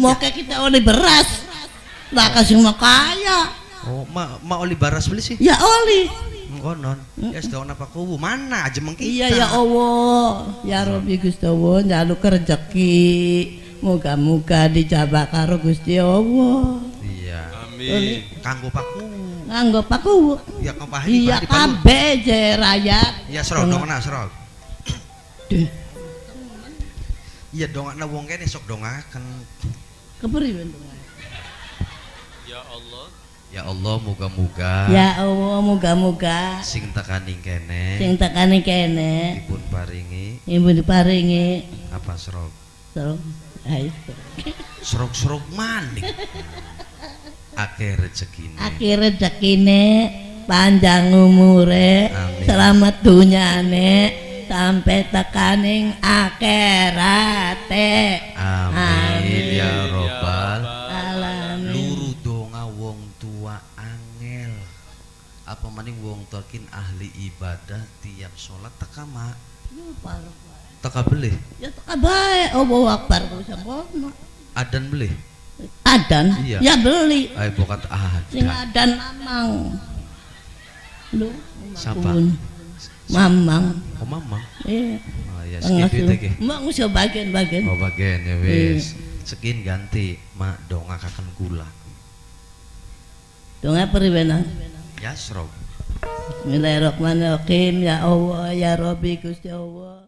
mau kayak kita oli beras lah kasih mau kaya. Oh ma oli beras beli sih Ya oli ngonon ya sedang apa kubu mana aja mengkita. Iya ya Allah ya Rabbi Gusti Allah njaluk rezeki muga-muga dijabak karo Gusti Allah. Iya Amin. kanggo paku ya kang pahi iya kabeh je rakyat iya serok dong nak serok iya dong nak wong kene sok dongaken kepriwe ya Allah moga-moga ya Allah moga-moga sing tekaning kene kene dipun ibu diparingi apa serok serok maning akeh rezekine panjang umure selamat dunyane sampai tekaning akhirate amin ya robbal alamin. Luru donga wong tua angel apa maning wong tuakin ahli ibadah tiap sholat teka mak teka beli ya teka bae Allahu Akbar kono adan beli adan iya. Ya beli ayo bokat sing adan adan mamang lu siapa mamang oh mamang iya oh ya segitu iki mak usah bagian oh bagian ya wis sekin ganti mak donga kakan gula donga periwenan ya serok Bismillahirrahmanirrahim ya Allah ya Rabbi Gusti Allah.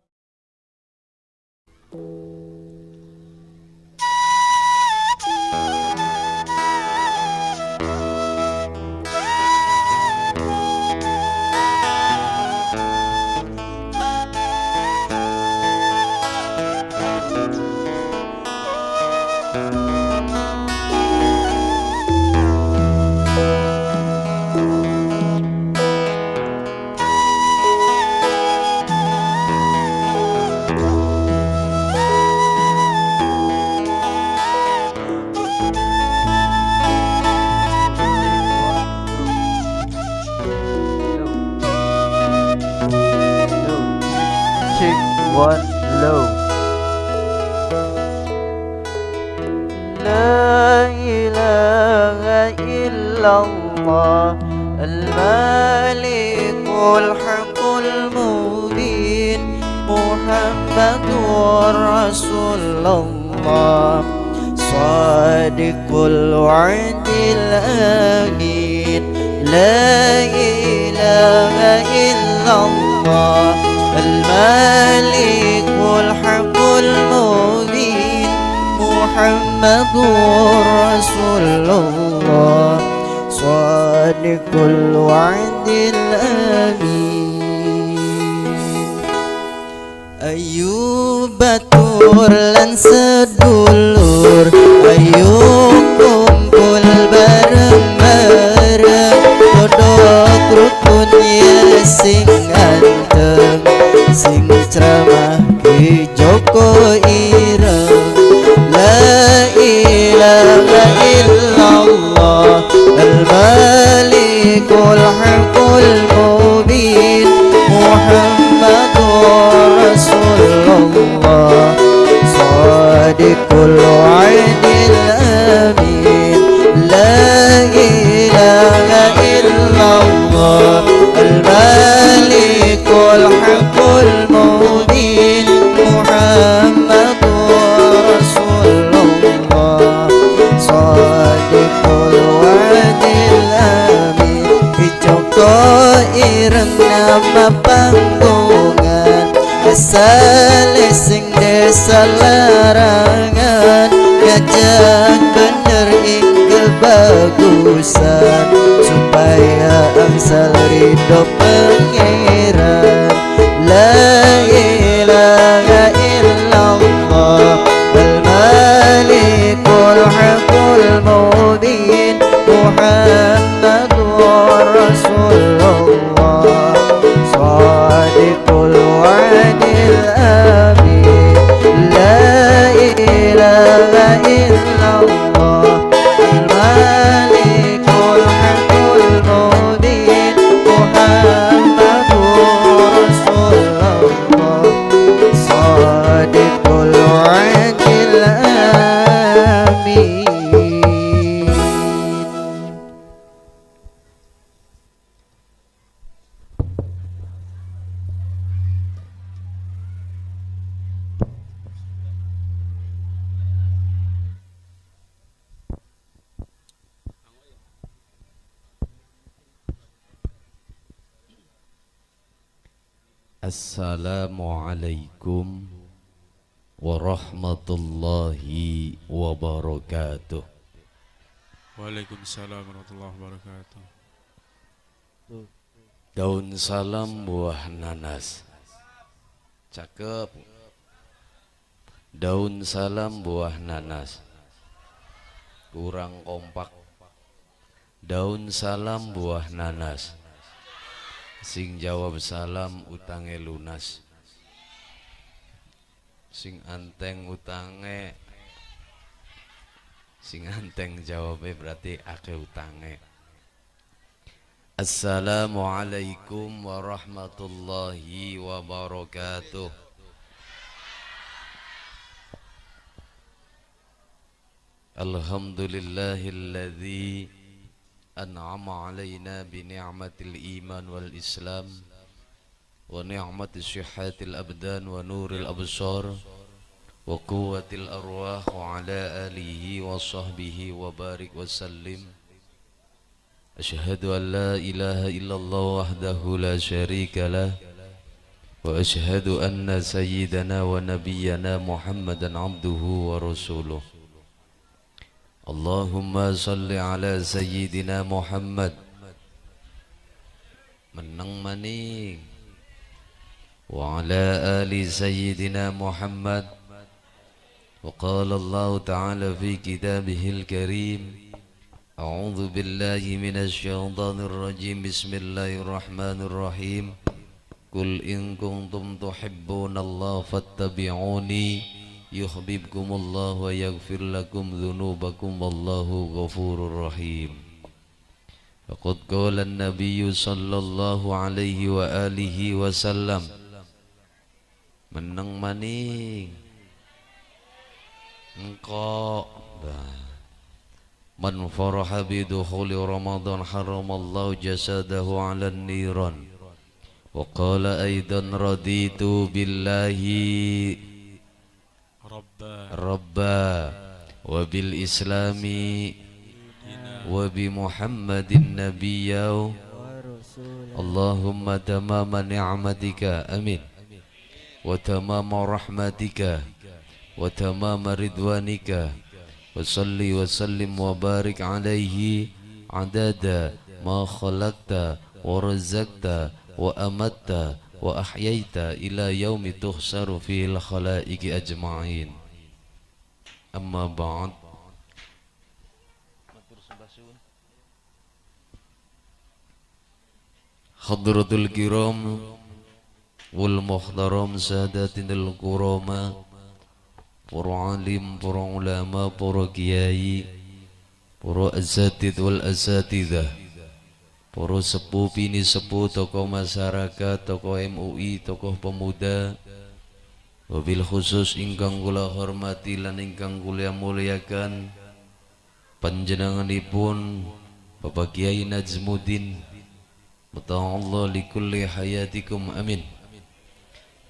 One low. La ilaha illallah al-malikul haqqul mubin Muhammadur Rasulullah Sadiqul wa'dil amin La ilaha illallah الملك الحق المبين محمد رسول الله صادق الوعد الأمين أيوب lan sedulur ayo kumpul bareng-bareng kodok rukun ya sing anteng sing ceramah ki Joko ireng la ilaha illallah al-malikul haqqul mubin Muhammadur Rasulullah sadiqul wa'dil amin la ilaha illallah al-malikul haqqul mubin Muhammadur Rasulullah sadiqul wa'dil amin Joko ireng nama panggungan asal sing desa larangan ngajak bener inggil bagusan supaya angsal ridho pangeran la ilaha illallah al-malikul haqqul mubin Muhammadur Rasulullah sadiqul wa'dil amin la ilaha illallah al-malikul haqqul mubin Muhammadur Assalamualaikum warahmatullahi wabarakatuh. Waalaikumsalam warahmatullahi wabarakatuh. Daun salam buah nanas. Cakep. Daun salam buah nanas. Kurang kompak. Daun salam buah nanas. Sing jawab salam utange lunas. Sing anteng utange. Sing anteng jawabnya berarti ake utange. Assalamualaikum warahmatullahi wabarakatuh. Alhamdulillahilladzi an'ama alaina bi ni'matil iman wal islam wa ni'matis sihhatil abdan wa nuril absar wa quwwatil arwah wa ala alihi wa sahbihi wa barik wa sallim. Asyhadu an la ilaha illallah wahdahu la syarika lah wa asyhadu anna sayyidana wa nabiyyana Muhammadan abduhu wa rasuluh. Allahumma salli ala sayyidina Muhammad. Menang maning. Wa ala ali sayyidina Muhammad. Wa qala Allah ta'ala fi kitabihil karim. A'udzu billahi minasy syaithanir rajim. Bismillahirrahmanirrahim. Qul in kuntum tuhibbunallaha fattabi'uni yuhibbukumullah wa yaghfir lakum dzunubakum wallahu ghafurur rahim. Faqad qala an-nabiy sallallahu alaihi wa alihi wasallam. Menang maning engko man faraha bi dukhuli ramadan haramallahu jasadahu 'alan niran. Wa qala aidan raditu billahi Rabba wa bil islami wa bi Muhammadin nabiyya. Allahumma tamama ni'matika amin wa tamama rahmatika wa tamama ridwanika wa salli wa sallim wa barik alaihi adada ma khalaqta wa razaqta wa amatta wa ahyaita ila yaumi tuhsaru fil khalaiqi ajma'in. Amma ba'd. Hadratul kiram wal muhtaram sadatinil kurama, para alim, para ulama, para kiai, para asatid wal asatidah, para sepuh bini sepuh, tokoh masyarakat, tokoh MUI, tokoh pemuda, wabil khusus ingkang kula hormati lan ingkang kula muliakan panjenenganipun Bapak Kiai Najmuddin, Allah likulli hayatikum amin.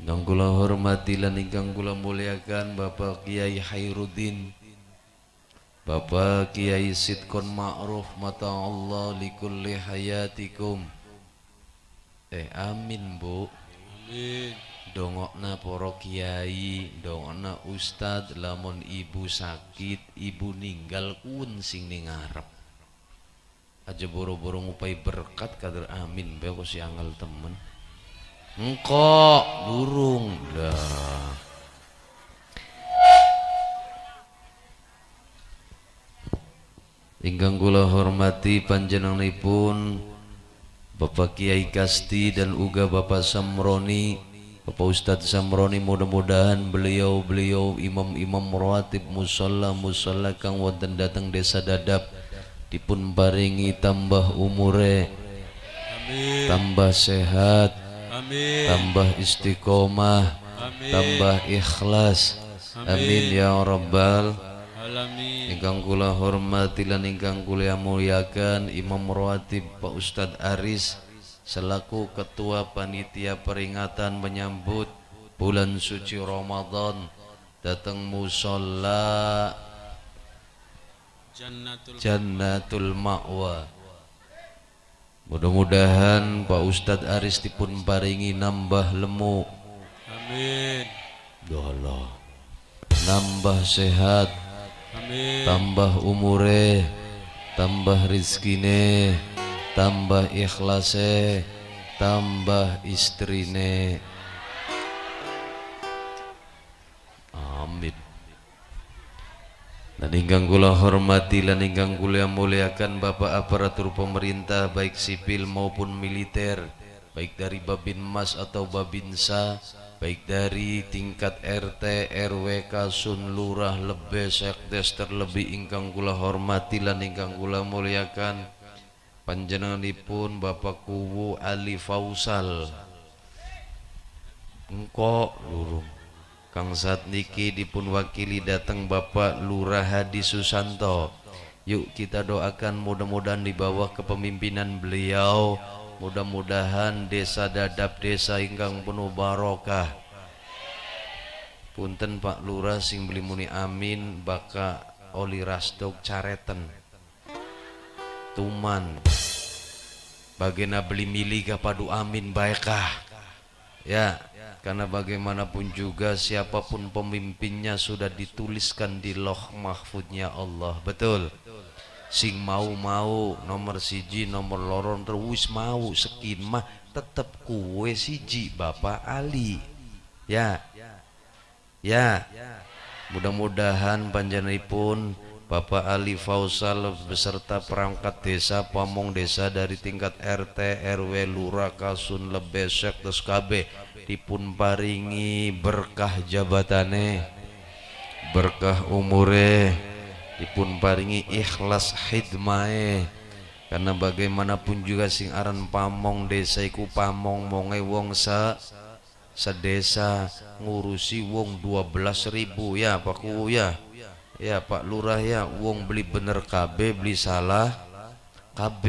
Ingkang kula hormati lan ingkang kula muliakan Bapak Kiai Khairuddin, Bapak Kiai Sidkon Ma'ruf, Allah likulli hayatikum. Amin Bu. Amin. Dongokna para kiai, dongokna ustad, lamun ibu sakit, ibu ninggal kun sing ning ngarep. Aja boro-boro ngupai berkat kader amin bae kok si angel temen. Engko durung dah. Ingkang kula hormati panjenenganipun Bapak Kiai Kasti dan uga Bapak Samroni, Bapak Ustadz Samroni, mudah-mudahan beliau imam-imam rawatib musalla kang wonten dateng desa Dadap dipun paringi tambah umure, Amin. tambah sehat, Amin. tambah istiqomah, Amin. tambah ikhlas. Amin ya rabbal alamin. ingkang kula hormati lan ingkang kula muliakan Imam Rawatib Pak Ustadz Aris selaku Ketua Panitia Peringatan menyambut bulan suci Ramadan datang musola Jannatul Jannatul Ma'wa Mudah-mudahan Pak Ustadz Aris dipun paringi nambah lemu, Amin. ya Allah, nambah sehat, Amin. tambah umure, tambah rizkine, tambah ikhlase, tambah istrine. Amin. Dan ingkang kula hormati lan ingkang kula muliakan Bapak aparatur pemerintah baik sipil maupun militer, baik dari Babinmas atau Babinsa, baik dari tingkat RT, RW, Kasun, Lurah, Lebe, Sekdes, terlebih ingkang kula hormati lan ingkang kula muliakan panjenenganipun Bapak Kuwu Ali Fausal. Engko lurung Kang saat niki dipun wakili datang Bapak Lurah Hadi Susanto. Yuk kita doakan mudah-mudahan di bawah kepemimpinan beliau, mudah-mudahan desa Dadap desa ingkang penuh barokah. Punten Pak Lurah sing beli muni amin baka oli rasdog careten tuman bagena beli milih kapadu amin baikah ya. Karena bagaimanapun juga siapapun pemimpinnya sudah dituliskan di loh mahfudnya Allah. Betul. Sing mau nomor siji nomor loron terus mau sekin mah tetep kue siji Bapak Ali. Ya. Mudah-mudahan panjenenganipun Bapak Ali Fausal beserta perangkat desa pamong desa dari tingkat RT, RW, Lurah, Kasun, Lebe, Sekdes KB dipun paringi berkah jabatane, berkah umure, dipun paringi ikhlas hidmae. Karena bagaimanapun juga sing aran pamong desa iku pamong monge wong sedesa ngurusi wong 12.000 ya Pak Kuwu ya. Ya Pak Lurah ya, wong beli bener KB beli salah KB.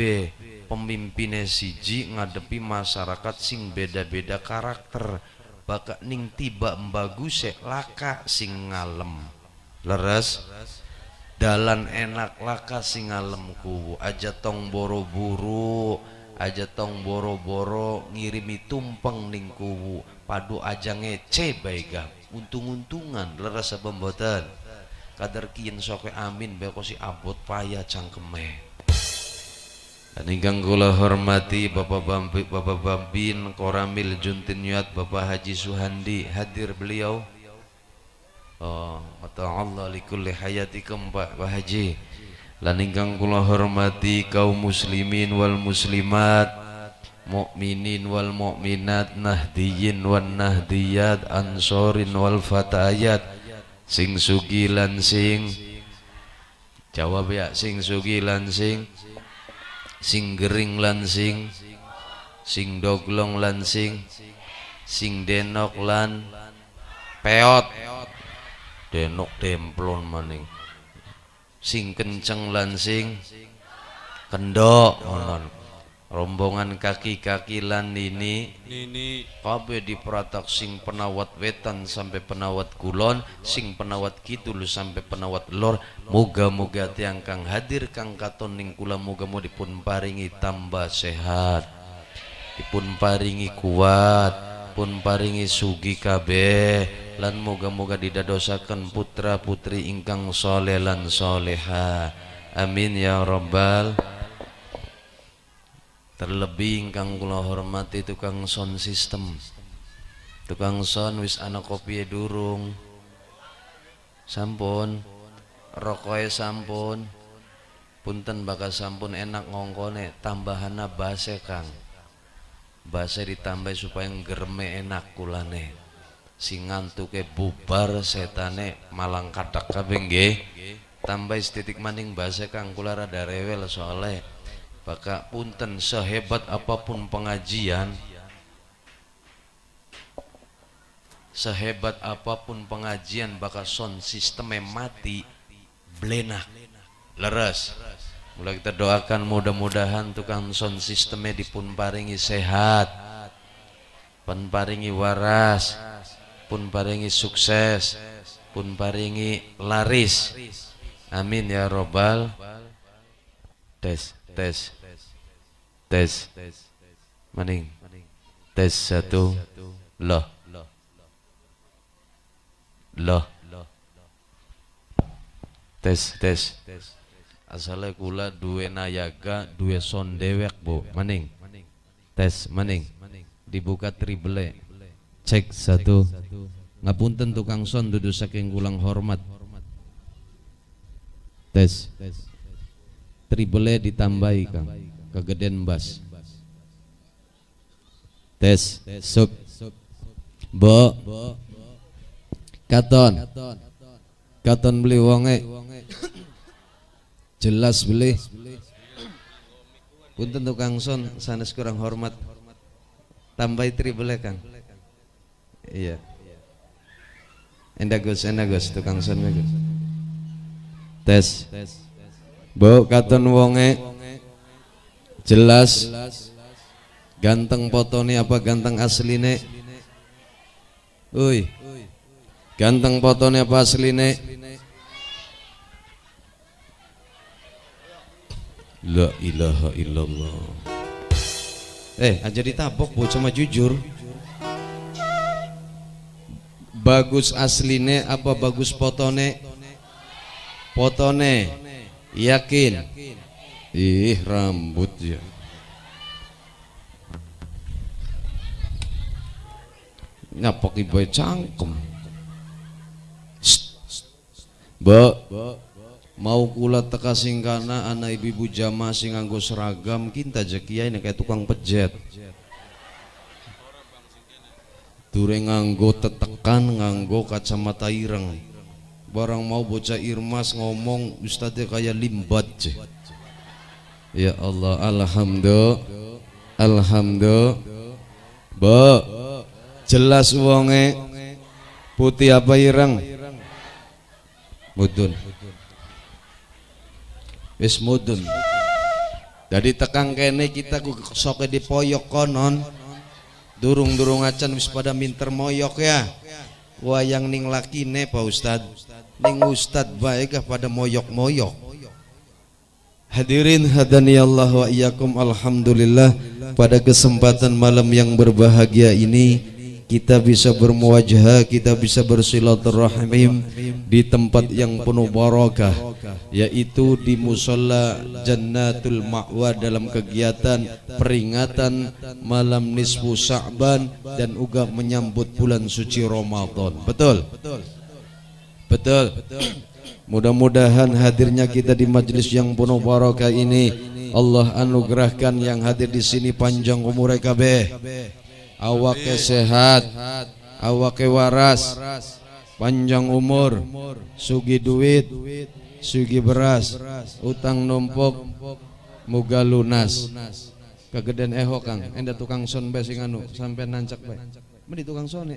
Pemimpinnya siji ngadepi masyarakat sing beda-beda karakter, bakal ning tiba bagus laka sing ngalem leres dalan enak laka sing ngalem Kuwu aja tong boro-buru aja tong boro-boro ngirimi tumpeng ning Kuwu padu aja ngece baikah untung-untungan leres apa mboten kadar kian soke amin beko si abot payah cangkeme. Dan ingkang kula hormati Bapak Bambin Koramil Juntin Yat Bapak Haji Suhandi hadir beliau. Oh, Allah likulli hayatikum Pak Haji. Lan ingkang kula hormati kaum muslimin wal muslimat, mukminin wal mukminat, nahdiyin wan nahdiyat, ansorin wal fatayat, sing sugi lan sing jawab ya, sing sugi lan sing gering lan sing doglong lan sing denok lan peot denok demplon maning sing kenceng lan sing kendok ngonon rombongan kaki-kaki lan nini kabeh diperatak sing penawat wetan sampai penawat kulon, sing penawat kidul sampai penawat lor. Moga-moga tiang kang hadir kang katon ning kula moga-moga dipun paringi tambah sehat, dipun paringi kuat, pun paringi sugi kabeh lan moga-moga didadosaken putra putri ingkang soleh lan soleha. Amin ya rabbal. Terlebih ingkang kula hormati tukang sound system, tukang sound wis ana kopi durung sampun rokoe sampun punten bakal sampun enak ngongkone tambahana base Kang base ditambah supaya gereme enak kulane sing ngantuke bubar setane malang kadak kabeh nggih tambah setitik maning base Kang kula rada rewel soalnya Baka punten sehebat apapun pengajian, sehebat apapun pengajian baka sound sistemnya mati blenak leres. Mulai kita doakan mudah-mudahan tukang sound sistemnya dipun paringi sehat, pun paringi waras, pun paringi sukses, pun paringi laris. Amin ya robbal. Tes. Tes. Maning. Tes 1. Loh. Loh. Tes. Asale kula duwe nayaga, duwe son dewek, Bu. Maning. Tes, maning. Dibuka triple. Cek 1. Ngapunten tukang son dudu saking kulang hormat. Tes. Triple ditambahi, Kang. Kegedean bass. Tes. Suk. Bo. Katon beli wonge. Jelas beli. Punten tukang son sanes kurang hormat. Tambahi triple, Kang. Iya. Endagus tukang son bagus. Tes. Bo katon wonge. Jelas. Ganteng fotone apa ganteng asline? Uy. Ganteng fotone apa asline? La ilaha illallah. Aja ditabok Bu, cuma jujur. Bagus asline apa bagus fotone? Fotone. Yakin? Ih, rambut ya. Nyapok ibu cangkem. Mbak, mau kula teka singkana anak ibu-ibu jamaah sing nganggo seragam kinta jekiai kayak tukang pejet. Dure nganggo tetekan, nganggo kacamata ireng. Barang mau bocah irmas ngomong ustadznya kayak limbat je. Ya Allah, alhamdulillah. Jelas wonge putih apa ireng? Mudun. Wis mudun. Jadi tekang kene kita soke dipoyok konon. Durung acan wis pada minter moyok ya. Wayang ning lakine Pak Ustad. Ning Ustad baik pada moyok-moyok. Hadirin hadani Allah wa iyyakum, alhamdulillah pada kesempatan malam yang berbahagia ini kita bisa bermuwajahah, kita bisa bersilaturahim di tempat yang penuh barakah, yaitu di Musholla Jannatul Ma'wa dalam kegiatan peringatan malam nisfu Sya'ban dan juga menyambut bulan suci Ramadan. Betul? Mudah-mudahan hadirnya kita di majelis yang penuh barakah ini Allah anugerahkan yang hadir di sini panjang umur kabeh. Awake sehat, awake waras, panjang umur, sugi duit, sugi beras, utang numpuk, muga lunas. Kegedean eho Kang, enda tukang son bae sing anu sampai nancak bae. Meni tukang sone.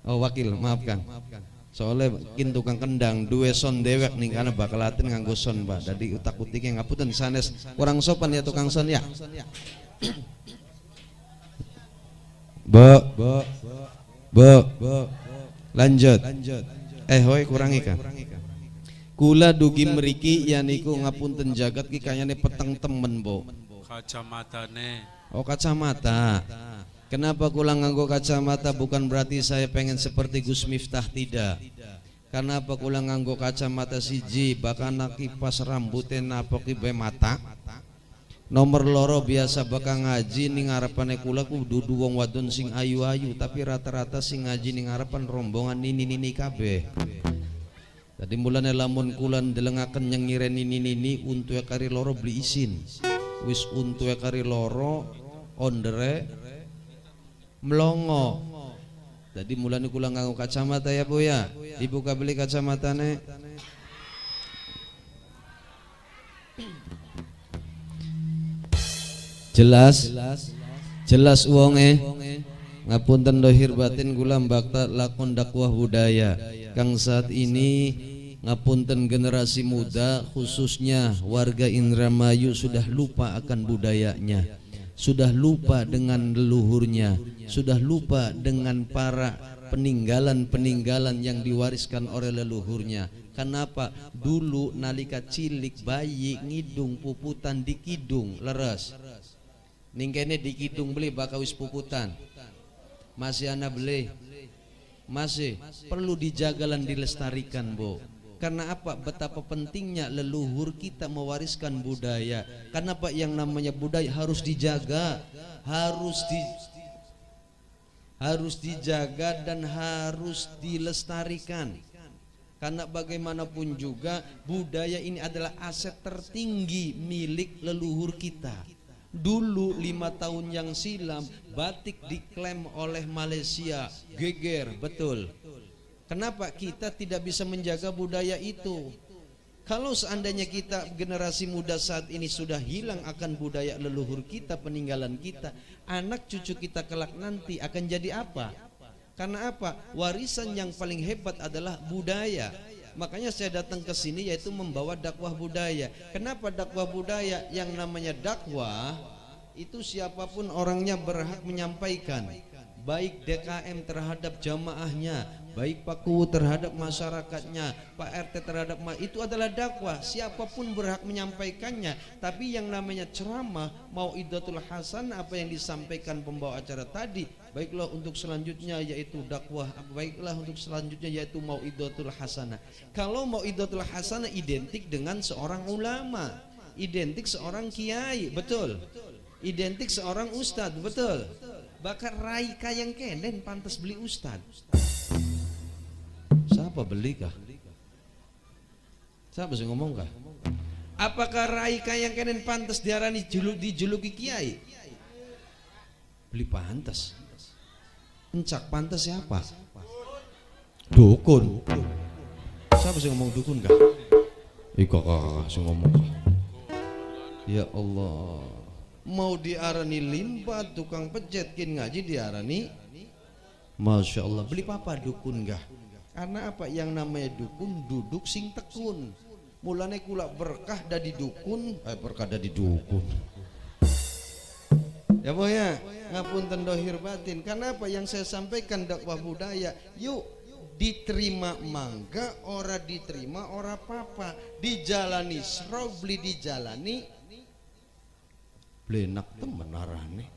Oh wakil, maaf Kang. Soalnya kin tukang kendang duwe son dewek nih karena bakal latin nganggo son Mbak. Jadi utak-utiknya ngapunten sanes kurang sopan ya tukang son ya. Bo. Lanjut. Hoi kurangi Kang. Kula dugi mriki yaniku ngapunten jagat ki kayane peteng temen, Bo. Kacamatane. Oh, kacamata. Kenapa kula nganggo kacamata bukan berarti saya pengen seperti Gus Miftah, tidak. Kenapa kula nganggo kacamata siji bahkan kipas rambutnya napoki bae mata. Nomor loro biasa bakal ngaji ning ngarepane kula ku dudu wong wadon sing ayu-ayu tapi rata-rata sing ngaji ning ngarepan rombongan nini-nini kabeh. Tadi mulane lamun kula ndelengaken nyengire nini-nini untuke kari loro beli isin. Wis untuke kari loro ondere melongo. Jadi mulane kula nganggo kacamata ya Bu ya. Ibu kabeli kacamatane. Jelas wonge. Ngapunten dohir batin kula mbakta lakon dakwah budaya. Kang saat ini ngapunten generasi muda khususnya warga Indramayu sudah lupa akan budayanya. Sudah lupa dengan leluhurnya, sudah lupa dengan para peninggalan-peninggalan yang diwariskan oleh leluhurnya. Kenapa? Dulu nalika cilik bayi ngidung puputan di kidung leres. Ningkene di kidung beli bakal wis puputan. Masih anak beli. Masih perlu dijaga dan dilestarikan, Bu. Karena apa? Betapa pentingnya leluhur kita mewariskan budaya. Kenapa? Yang namanya budaya harus dijaga, harus dijaga dan harus dilestarikan. Karena bagaimanapun juga budaya ini adalah aset tertinggi milik leluhur kita. Dulu 5 tahun yang silam batik diklaim oleh Malaysia, geger, betul. Kenapa kita tidak bisa menjaga budaya itu? Kalau seandainya kita generasi muda saat ini sudah hilang akan budaya leluhur kita, peninggalan kita, anak cucu kita kelak nanti akan jadi apa? Karena apa? Warisan yang paling hebat adalah budaya. Makanya saya datang ke sini yaitu membawa dakwah budaya. Kenapa dakwah budaya? Yang namanya dakwah itu siapapun orangnya berhak menyampaikan. Baik DKM terhadap jamaahnya, baik Pak Kuwu terhadap masyarakatnya, Pak RT terhadap itu adalah dakwah. Siapapun berhak menyampaikannya. Tapi yang namanya ceramah, mau'idatul hasanah, apa yang disampaikan pembawa acara tadi, baiklah untuk selanjutnya yaitu dakwah, baiklah untuk selanjutnya yaitu mau'idatul hasanah. Kalau mau'idatul hasanah identik dengan seorang ulama, identik seorang kiai, betul. Identik seorang ustadz, betul. Bakar rai kayang kenen pantas beli ustad. Siapa beli kah? Siapa sih ngomong kah? Apakah rai kayang kenen pantas diarani dijuluki kiai? Beli pantas. Encak pantas siapa? Dukun. Siapa sih ngomong dukun kah? Iko kah sih ngomong kah? Ya Allah. Mau diarani limba tukang pejet kin ngaji diarani, Masya Allah, beli papa dukun gah. Karena apa? Yang namanya dukun duduk sing tekun. Mulane kula berkah dadi dukun, berkah dadi dukun. Ya boh ya, ngapunten dohir batin. Karena apa? Yang saya sampaikan dakwah budaya. Yuk diterima mangga, ora diterima ora papa. Dijalani serobli dijalani. Blenak temen arane.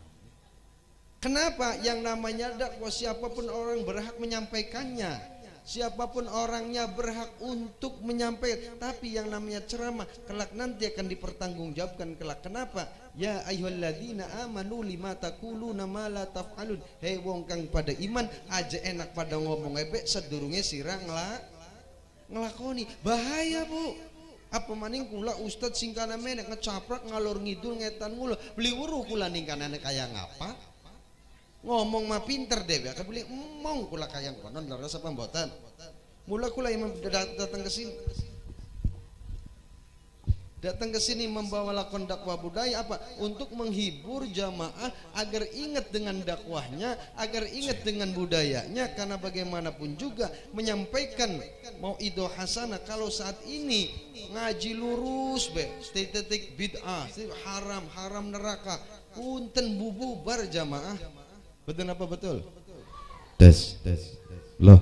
Kenapa? Yang namanya dakwah siapapun orang berhak menyampaikannya. Siapapun orangnya berhak untuk menyampaikan. Tapi yang namanya ceramah kelak nanti akan dipertanggungjawabkan kelak. Kenapa? Ya ayyuhalladzina amanu lima taquluna ma la taf'alun. Hei wong kang pada iman aja enak pada ngomong ebek sedurunge sira ngelakoni. Bahaya, Bu. Apa maning kula ustad singkana menek ngecaprak ngalor ngidul ngetan mulu beli wuru kula ningkana kaya ngapa ngomong mah pinter deh ya beli emong kula kaya konon leres apa mboten mula kula yang datang ke sini membawa lakon dakwah budaya apa untuk menghibur jamaah agar ingat dengan dakwahnya, agar ingat dengan budayanya. Karena bagaimanapun juga menyampaikan mau'idah hasanah. Kalau saat ini ngaji lurus titik bid'ah, haram neraka, punten bubar jamaah. Betul apa betul? Tes. Loh.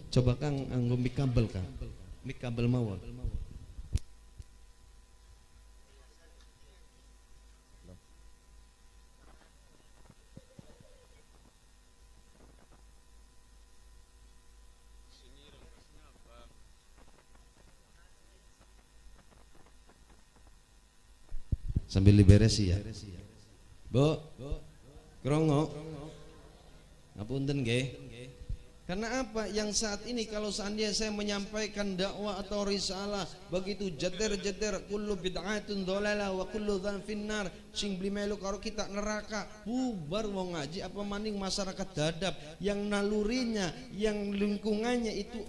Coba Kang anggo mik kabel Kang. Mik kabel mawon. Sambil diberesi ya. Bu. Krongo. Ngapunten nggih. Karena apa? Yang saat ini kalau seandainya saya menyampaikan dakwah atau risalah begitu jeder kullu bid'atun dhalalah wa kullu dzan finnar sing beli melu karo kita neraka bubar wong ngaji apa maning masyarakat dadap yang nalurinya yang lingkungannya itu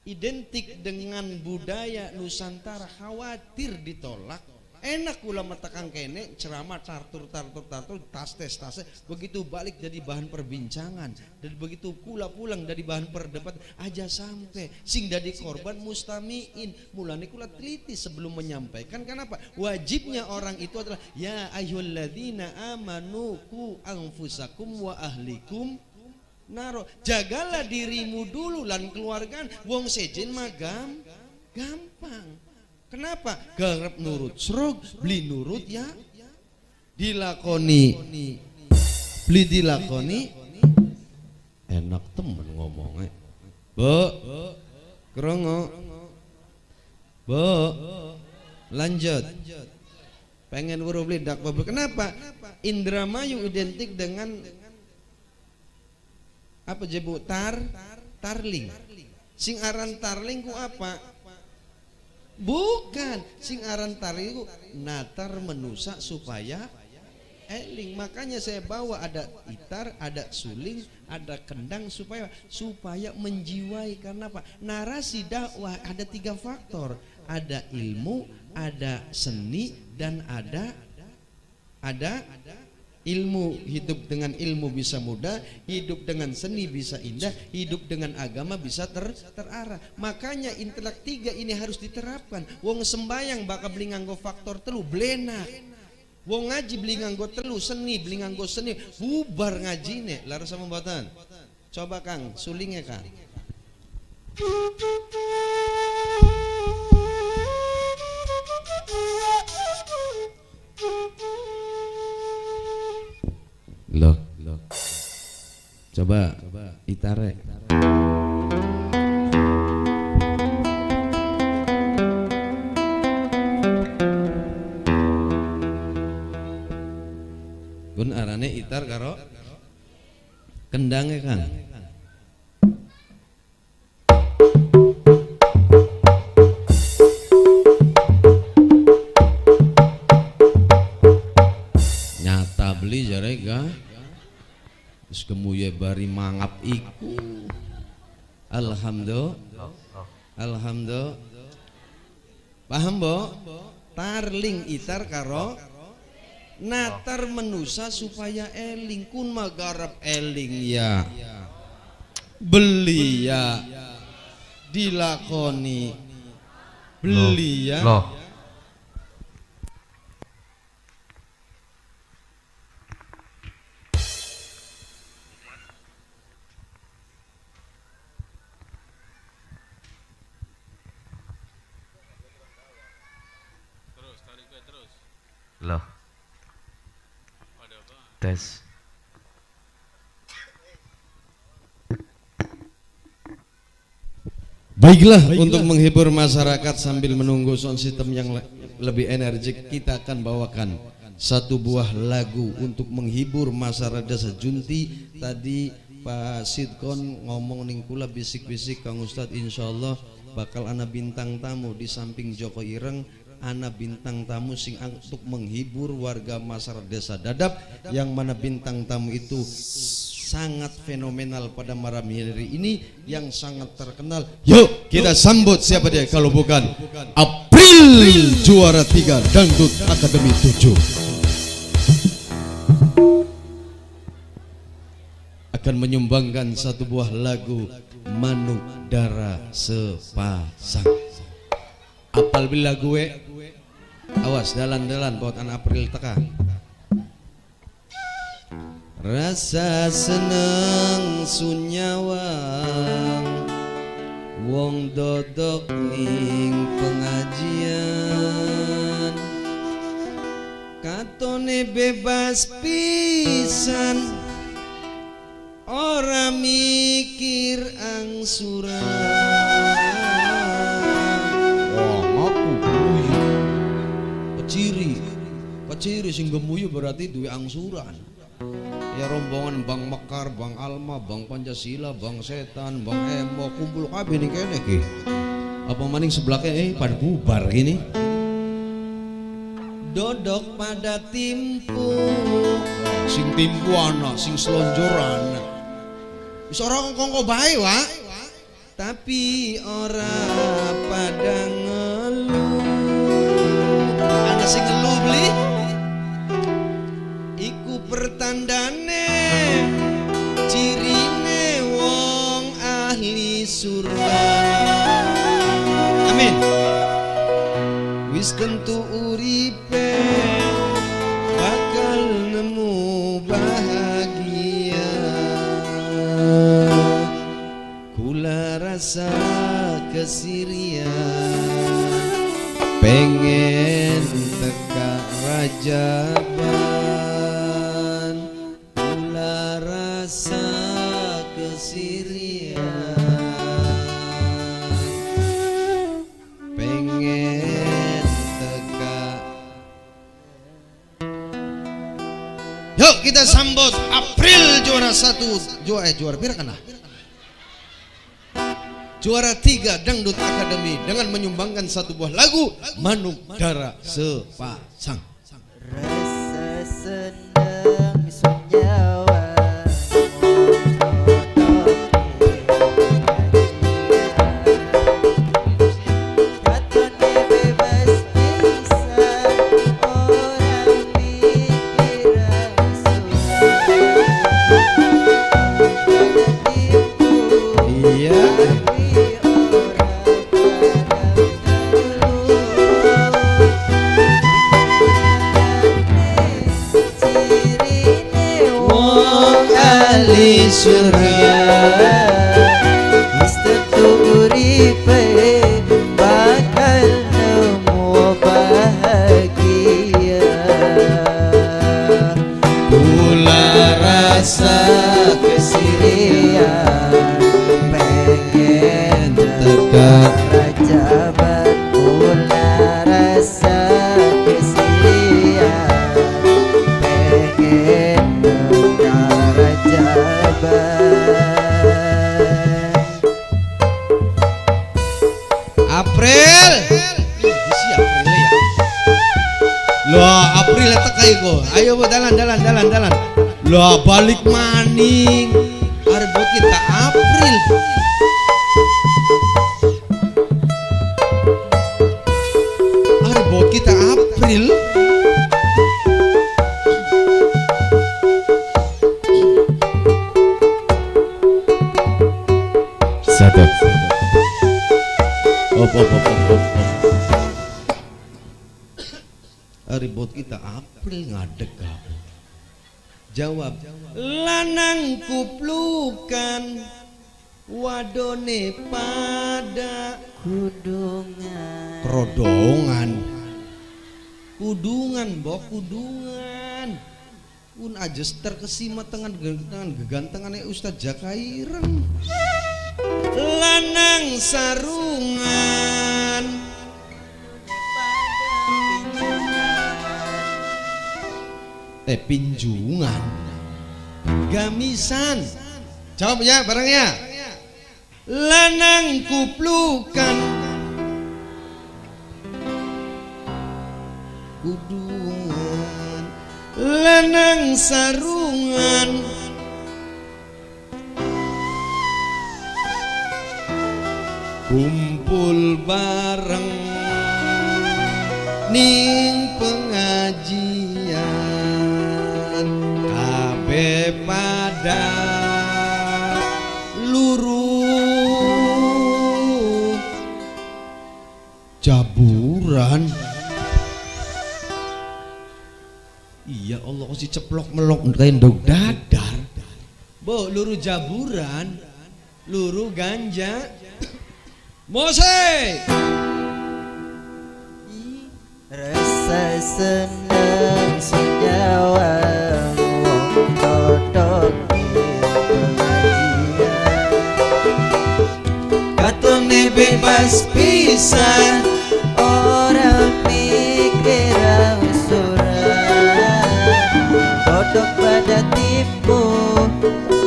identik dengan budaya Nusantara khawatir ditolak Enak kula metekang kene ceramah tartur tas tes begitu balik jadi bahan perbincangan dan begitu kula pulang dari bahan perdebatan aja sampai sing dadi korban mustamiin. Mulane kula teliti sebelum menyampaikan. Kenapa? Wajibnya orang itu adalah ya ayyuhalladzina amanu qu anfusakum wa ahlikum naro. Jagalah dirimu dulu lan keluarga. Wong sejen mah gampang. Kenapa? Garap nurut srog, beli nurut ya dilakoni. Beli dilakoni enak temen ngomongnya. Bo, kerongo. Bo, lanjut. Pengen buru beli dak bobel. Kenapa? Indramayu identik dengan apa jebu tarling. Sing aran tarling ku apa? Bukan, sing aran tarling ku natar menusa supaya eling. Makanya saya bawa ada itar, ada suling, ada kendang supaya menjiwai. Karena apa? Narasi dakwah ada 3 faktor. Ada ilmu, ada seni, dan ada ilmu. Hidup dengan ilmu bisa mudah, hidup dengan seni bisa indah, hidup dengan agama bisa terarah. Makanya intelek 3 ini harus diterapkan. Wong sembayang bakal beli nganggo faktor telu blenak. Wong ngaji beli nganggo telu seni, beli nganggo seni bubar ngajine. Laras sama mboten? Coba Kang, sulingnya Kang. Loh. Coba itare. Gun arane itar karo kendangnya Kang. Nyata beli jarega. Terus kemuye bari mangap iku. Alhamdulillah. Paham Bo? Tarling itar karo natar menusa supaya eling. Kun magarap eling ya. Beli ya. Dilakoni. Beli ya. Loh. Tes. Baiklah, untuk menghibur masyarakat sambil menunggu sound system yang lebih energik, kita akan bawakan satu buah lagu untuk menghibur masyarakat Desa Junti. Tadi Pak Sidkon ngomong ning kula bisik-bisik Kang Ustadz, insyaallah bakal ana bintang tamu di samping Joko Ireng. Ana bintang tamu sing untuk menghibur warga masyarakat Desa Dadap, yang mana bintang tamu itu sangat fenomenal pada malam hari ini, yang sangat terkenal. Yuk kita sambut, siapa dia kalau bukan April, juara 3 Dangdut Akademi 7, akan menyumbangkan satu buah lagu Manuk Dara Sepasang. Apal bila gue, awas dalan-dalan buat anak April teka. Rasa seneng sunyawang wong dodok ning pengajian, katone bebas pisan, ora mikir angsuran. Keciri sing gemuyu berarti duwe angsuran. Ya rombongan Bang Mekar, Bang Alma, Bang Pancasila, Bang Setan, Bang Emo kumpul kabeh ning kene iki. Apa maning sebelahnya pada bubar gini. Dodok pada timpu, sing timpu anak, sing selonjoran. Wis ora kongko bae, Wak. Tapi ora pada ngeluh. Ana sing ngelu beli iku pertandane cirine wong ahli surga. Amin. Wis tentu uripe bakal nemu bahagia. Kula rasa kesirian pengen teka rajaban. Kula rasa kesirian pengen teka. Yuk kita sambut April juara 1, juara berapa kan? Juara 3 Dangdut Academy dengan menyumbangkan satu buah lagu Manukdara Sepasang. Rasa senang senyawa katone bebas bisa orang pikiran Iya. Ahli surga Mister Turipe bakal nemu bahagia. Kula rasa Kesirian pengen teka rajaban. Kula rasa kesirian pengen teka rajaban. April. Si April ya. Loh, April teka iku. Ayo Bu dalan. Loh, balik maning. Arep kita April. Arep kita April. Satu. Op. Ribut kita April ngadeg kamu. Jawab. Lanang kuplukan wadone pada Kudungan kerodongan. Kudungan, mbok kudungan. Pun aja terkesima dengan gegantengannya Ustadz Jakaireng. Lanang sarungan pinjungan gamisan. Jawab ya barangnya. Lanang kuplukan kudungan, lanang sarungan kumpul bareng ning pengajian kabeh pada luruh jaburan. Iya Allah si ceplok melok kendog dadar. Bo luruh jaburan, luruh ganja. Mose rasa senang senyawa wong dodok pengajian katone bebas pisan orang mikir surat dodok pada tipu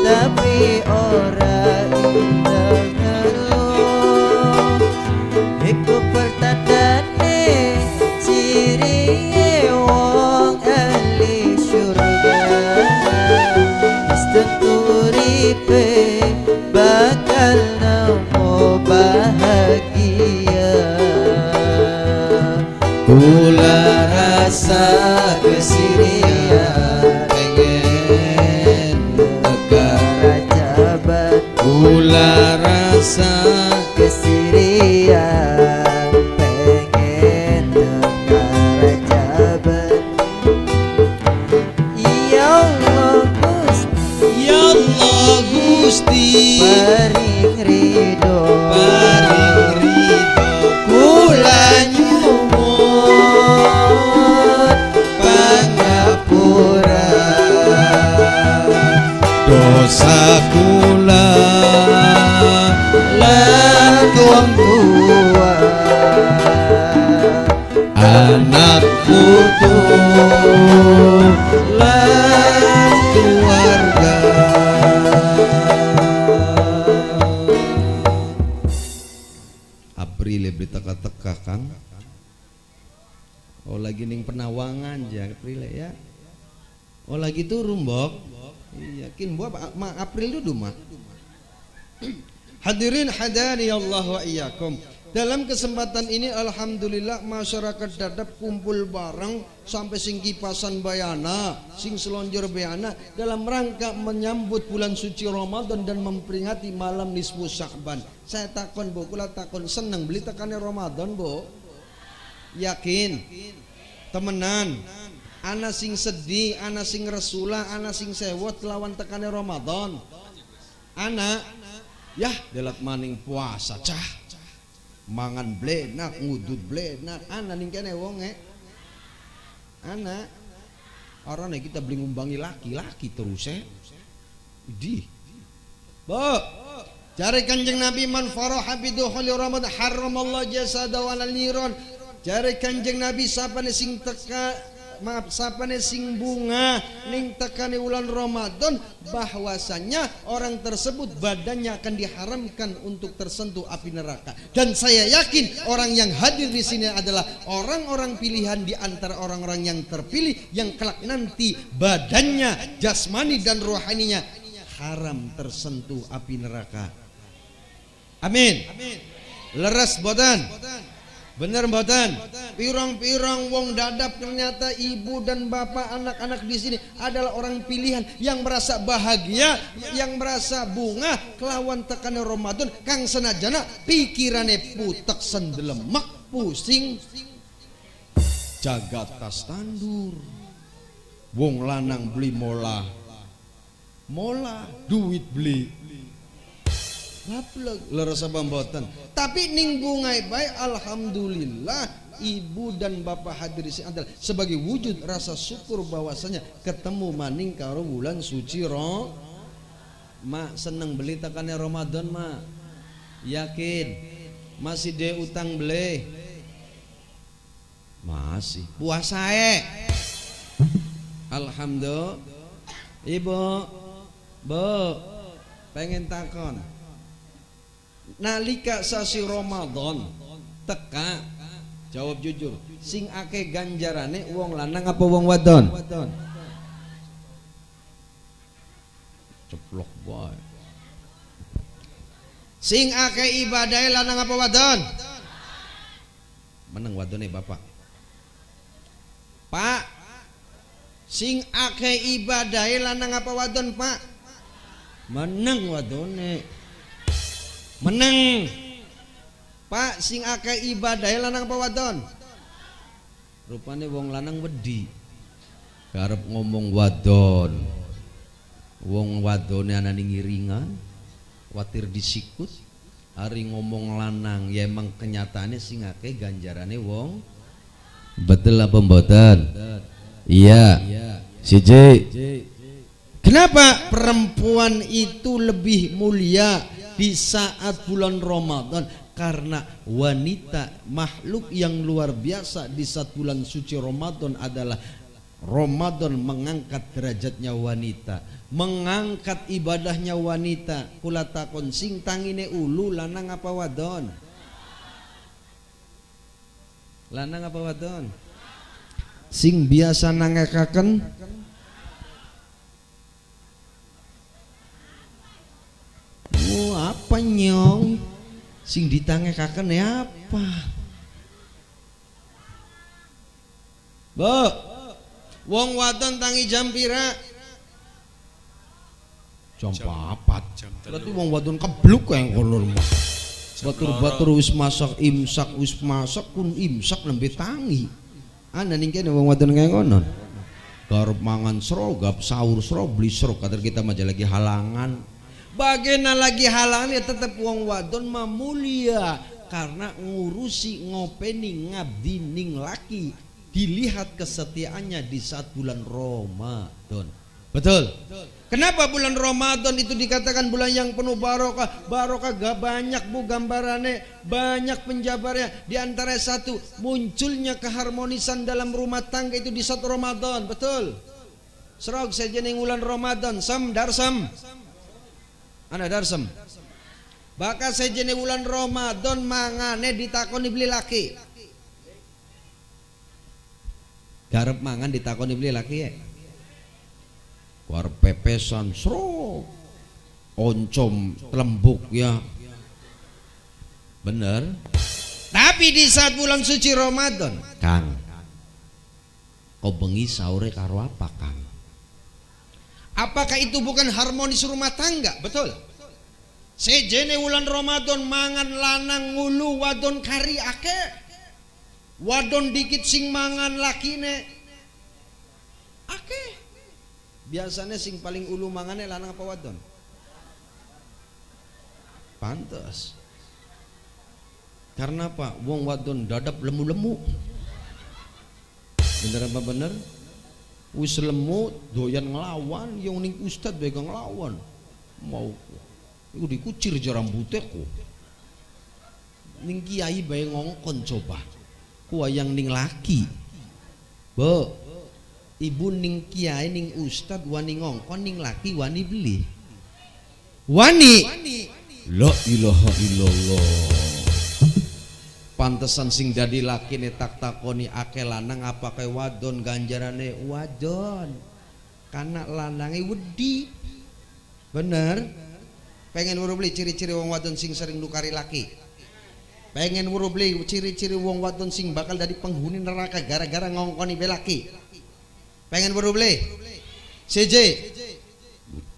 tapi orang indah ngeluh iku pertandane ciri wong ahli surga istenturipe bakal nemu bahagia. kula Kula rasa kesirian pengen dengar jawaban. Ya Allah Gusti, Ya Allah Gusti paring ridho, paring ridho kula nyuwun pangapura dosa kula lan wong tua anak putu lan keluarga. April beli teka-teka Kang. Oh lagi ning Penawangan ya April ya. Oh lagi turun Mbok. Iya kin Mbok April dulu mah. Hadirin hadani Allah wa iyyakum. Dalam kesempatan ini alhamdulillah masyarakat Dadap kumpul bareng sampai sing kipasan bayana, sing selonjor bayana dalam rangka menyambut bulan suci Ramadan dan memperingati malam nisfu Sya'ban. Saya takon Bu, kula takon seneng beli tekane Ramadan Bu. Yakin? Temenan. Ana sing sedih, ana sing resula, ana sing sewot lawan tekane Ramadan. Ana yah delat maning puasa cah. Mangan blenak, ngudut blenak, ana ning kene wonge. Ana orangnya kita beli ngumbangi laki-laki terus di. Bo, cari Kanjeng Nabi man faraha bidukhuli Ramadan haramallahu jasadahu alal niron. Cari Kanjeng Nabi sapane sing teka maaf sapane sing bunga ning tekane wulan Ramadan bahwasanya orang tersebut badannya akan diharamkan untuk tersentuh api neraka. Dan saya yakin orang yang hadir di sini adalah orang-orang pilihan di antara orang-orang yang terpilih yang kelak nanti badannya, jasmani dan rohaninya haram tersentuh api neraka. Amin. Leres boten? Bener mboten? Pirang-pirang wong Dadap ternyata ibu dan bapak anak-anak di sini adalah orang pilihan yang merasa bahagia, yang merasa bunga kelawan tekane Ramadan kang senajana pikirane putek sendelemek pusing jagat tas tandur. Wong lanang beli mola duit beli Laplek leres apa mboten. Tapi ning bungai bae alhamdulillah ibu dan bapak hadir di sini adalah sebagai wujud rasa syukur bahwasanya ketemu maning karo bulan suci Mak seneng beli tekannya Ramadan mak. Yakin masih de utang beli. Masih puasa alhamdulillah. Ibu pengen takon nalika sasi Ramadan teka jawab jujur sing ake ganjarane wong lanang apa wong wadon? Ceplok boy. Sing ake ibadahe lanang apa wadon? Meneng wadone bapak. Pak, sing ake ibadahe lanang apa wadon Pak? Meneng wadone. Meneng. Pak sing akeh ibadahe lanang apa wadon? Rupane wong lanang wedi. Karep ngomong wadon. Wong wadone ana ning iringan, watir disikut. Ari ngomong lanang, ya emang kenyataannya sing akeh ganjarane wong. Betul apa mboten? Iya. Siji. Kenapa perempuan itu lebih mulia di saat bulan Ramadan? Karena wanita makhluk yang luar biasa di saat bulan suci Ramadan adalah Ramadan mengangkat derajatnya wanita, mengangkat ibadahnya wanita. Kula takon sing tangine ulu lanang apa wadon? Lanang apa wadon? Sing biasa nangekaken apa nyong sing ditangekaken ya apa? Bo, wong wadon tangi jam pira? Jam 4. jam Berarti 3. wong wadon kebluk kae kono mah. Batur-batur wis masak kun imsak nembe tangi. Ana ning kene wong wadon kaya ngono. Garep mangan serogap, sahur sro, beli sro, kader kita mah lagi halangan. Bagena lagi halangan ya tetep wong wadon mah mulia karena ngurusi ngopeni ngabdi ning laki. Dilihat kesetiaannya di saat bulan Ramadan. Betul? Kenapa bulan Ramadan itu dikatakan bulan yang penuh barokah? Barokah gak banyak bu gambarannya, banyak penjabarnya. Di antara satu, munculnya keharmonisan dalam rumah tangga itu di saat Ramadan. Betul? Serog saja ning bulan Ramadan, darsam. Ana darsam. Bakal saja ning bulan Ramadan mangane ditakoni beli laki. Garep mangan ditakoni beli laki ya. War pepesan sro oncom lembuk ya bener. Tapi di saat bulan suci Ramadan Kang, kau bengi sahur karo apa Kang? Apakah itu bukan harmonis rumah tangga? Betul. Sejene bulan Ramadan mangan lanang ngulu wadon kari ake, wadon dikit sing mangan lakine ake. Biasanya sing paling ulu mangane lanang apa wadon? Pantes. Karena apa? Wong wadon dadap lemu-lemu. Bener apa bener? Wis lemu doyan ngelawan, yang ning ustad bae ngelawan. Mau iku dikucir aja rambutnya kok. Ning kiai bae ngongkon coba. Ku yang ning laki. Bo, ibu ning kiai ning ustad wani ngongkon ning laki wani beli. Wani. La ilaha illallah. Pantesan sing dadi lakine tak takoni ake lanang apa kae wadon ganjarane wadon. Karena lanange wedi. Bener? Pengen weruh beli ciri-ciri wong wadon sing sering nukari laki. Pengen weruh beli ciri-ciri wong wadon sing bakal dadi penghuni neraka gara-gara ngongkoni be laki. Pengen weruh beli. CJ.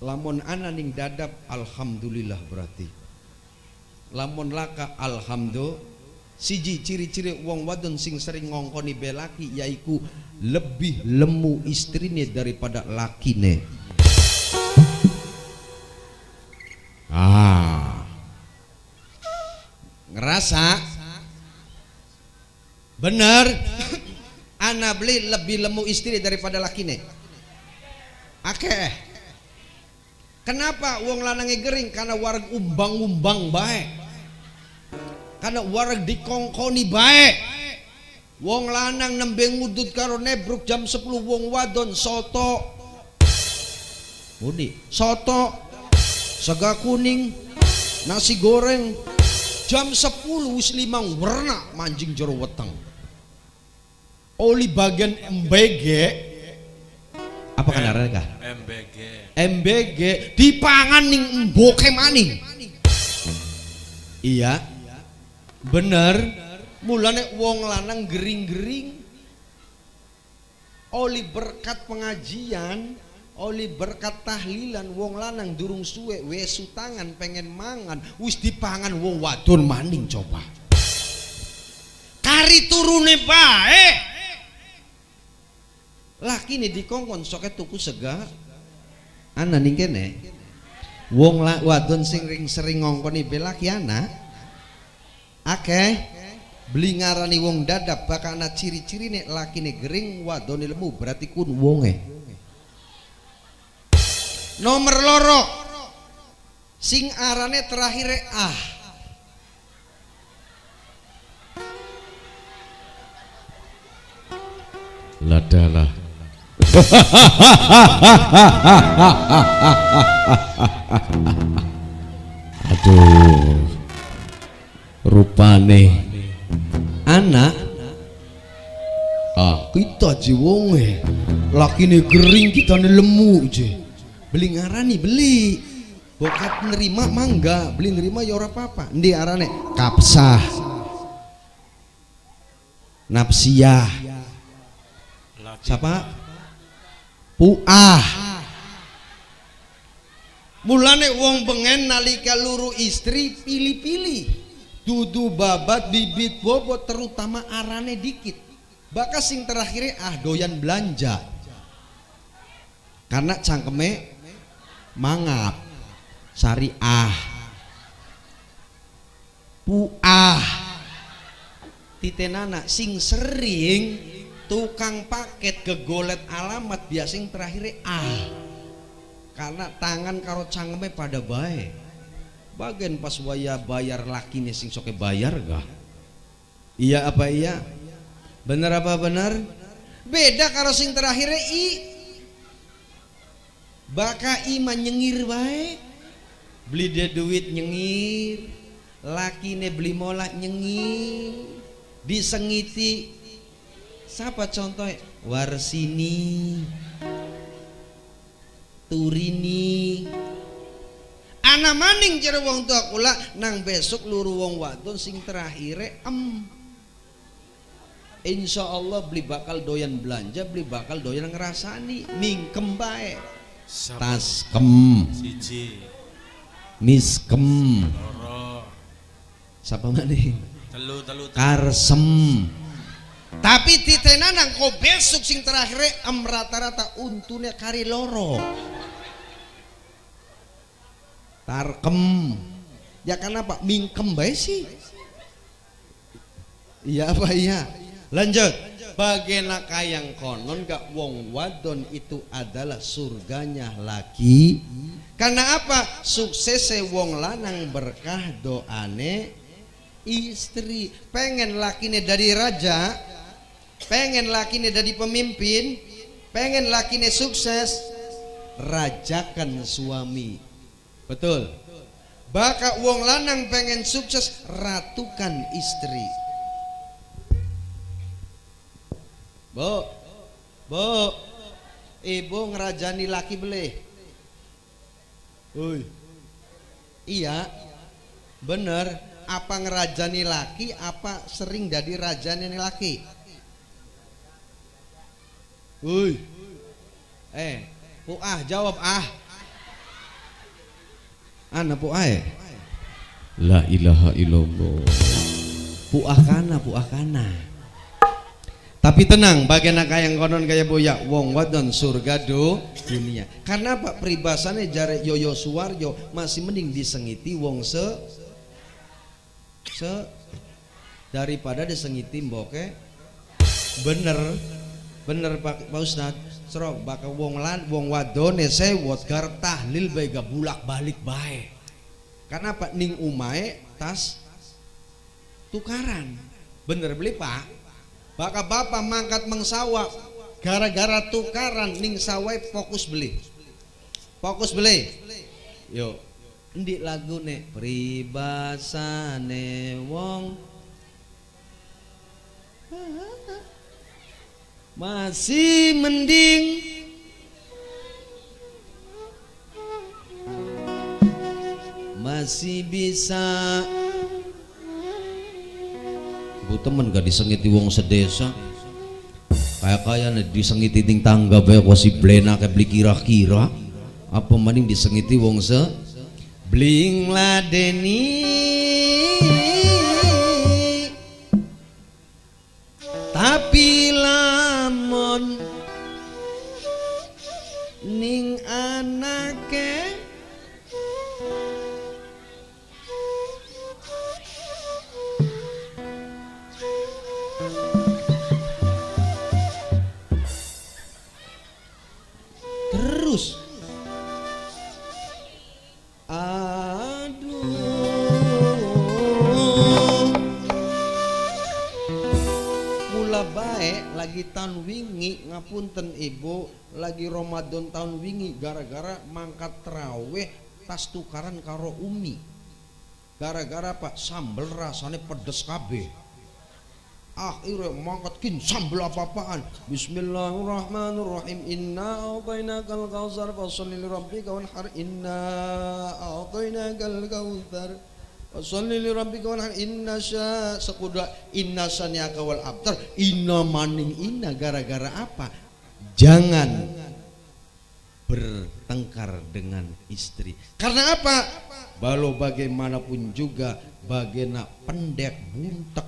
Lamun ana ning dadap alhamdulillah berarti. Lamun laka alhamdulillah. Siji ciri-ciri wong wadon sing sering ngongkoni be laki yaiku lebih lemu istrine daripada lakine. Ngerasa bener ana beli lebih lemu istri daripada lakine. Akeh. Kenapa wong lanange gering? Karena wareg umbang-umbang bae. Karena wareg dikongkoni bae. Wong lanang nembe ngudut karo nebruk jam 10 wong wadon soto. Mudi, soto, sega kuning, nasi goreng. Jam 10 wis 5 warna manjing jero weteng. Oli bagian MBG apa kan areka? MBG dipangan ning mboke maning. Iya. Bener. Mulane wong lanang gering-gering. Oli berkat pengajian, oli berkat tahlilan wong lanang durung suwe wesu tangan pengen mangan wis dipangan wong wadon maning coba. Kari turune bae. Laki nih dikongkon soke tuku sega. Ana ning kene. Wong wadon sing sering ngongkoni be laki ana. Akeh. Beli ngarani wong dadap bakal ana ciri-cirine lakine gering wadone lemu berarti kun wonge. Nomor loro sing arane terakhir ladalah. Aduh, rupane anak kita jiwonge lakine gering kita lemu je. Beli ngarani beli bokat nerima mangga beli nerima ya ora apa-apa. Ndi arane kapsah napsiyah siapa puah Mulane wong bengen nalika luru istri pilih-pilih. Dudu babat bibit bobot terutama arane dikit. Bakal sing terakhirnya doyan belanja. Karena cangkeme mangap. Syariah. Puah. Titenana sing sering tukang paket kegolet alamat biasa yang terakhirnya karena tangan karo cangkeme pada baik bagian pas waya bayar lakine sing soke bayar gak iya apa iya bener apa bener beda karo sing terakhirnya baka iman nyengir baik beli dia duit nyengir lakine beli mola nyengir disengiti siapa contohnya Warsini Turini ana maning cara wong tua kula nang besok luru wong wadon sing terakhire insya Allah beli bakal doyan belanja beli bakal doyan ngerasani mingkem bae taskem siji miskem loro siapa maning telu karsem tapi titena nang ko besok sing terakhirnya rata-rata untune kari loro tarkem ya kenapa mingkem bae sih iya apa iya lanjut bagena kayang konon gak wong wadon itu adalah surganya laki karena apa suksese wong lanang berkah doane istri pengen lakine dari raja pengen lakine dari pemimpin pengen lakine sukses rajakan suami betul baka wong lanang pengen sukses ratukan istri bu ibu ngerajani laki beleh iya bener apa ngerajani laki apa sering jadi rajani laki puah jawab Ana pu'ae la ilaha illallah pu'ah kana tapi tenang bagian kayang konon kaya boya wong wadon surga dunia karena apa peribasane jare Yoyo Suwarjo masih mending disengiti wong se daripada disengiti mboke bener Pak Ustad serok bakal wong wadone sewot gar tahlil bae ga bulak-balik bae. Karena Pak ning umae tas tukaran. Bener beli Pak. Bakal bapak mangkat mengsawa gara-gara tukaran ning sawai fokus beli. Yo. Endi lagune pribasane wong masih mending masih bisa bu temen gak disengiti wong sedesa kayak disengiti ting tangga bae kok si blena kayak beli kira-kira apa mending disengiti wong se bling ladeni tapi lamun ning anake terus baik lagi tahun wingi ngapunten ibu lagi Ramadan tahun wingi gara-gara mangkat terawih tas tukaran karo umi gara-gara Pak sambel rasanya pedes kabeh akhirnya mangkat kin sambel apa-apaan bismillahirrahmanirrahim inna a'tainakal kautsar fasholli lirabbika wanhar inna a'tainakal kautsar Wasolli li rabbika wanhar inna sya sekuda inna saniaka wal abtar inna maning inna gara-gara apa? Jangan bertengkar dengan istri. Karena apa? Walau bagaimanapun juga bagena pendek buntek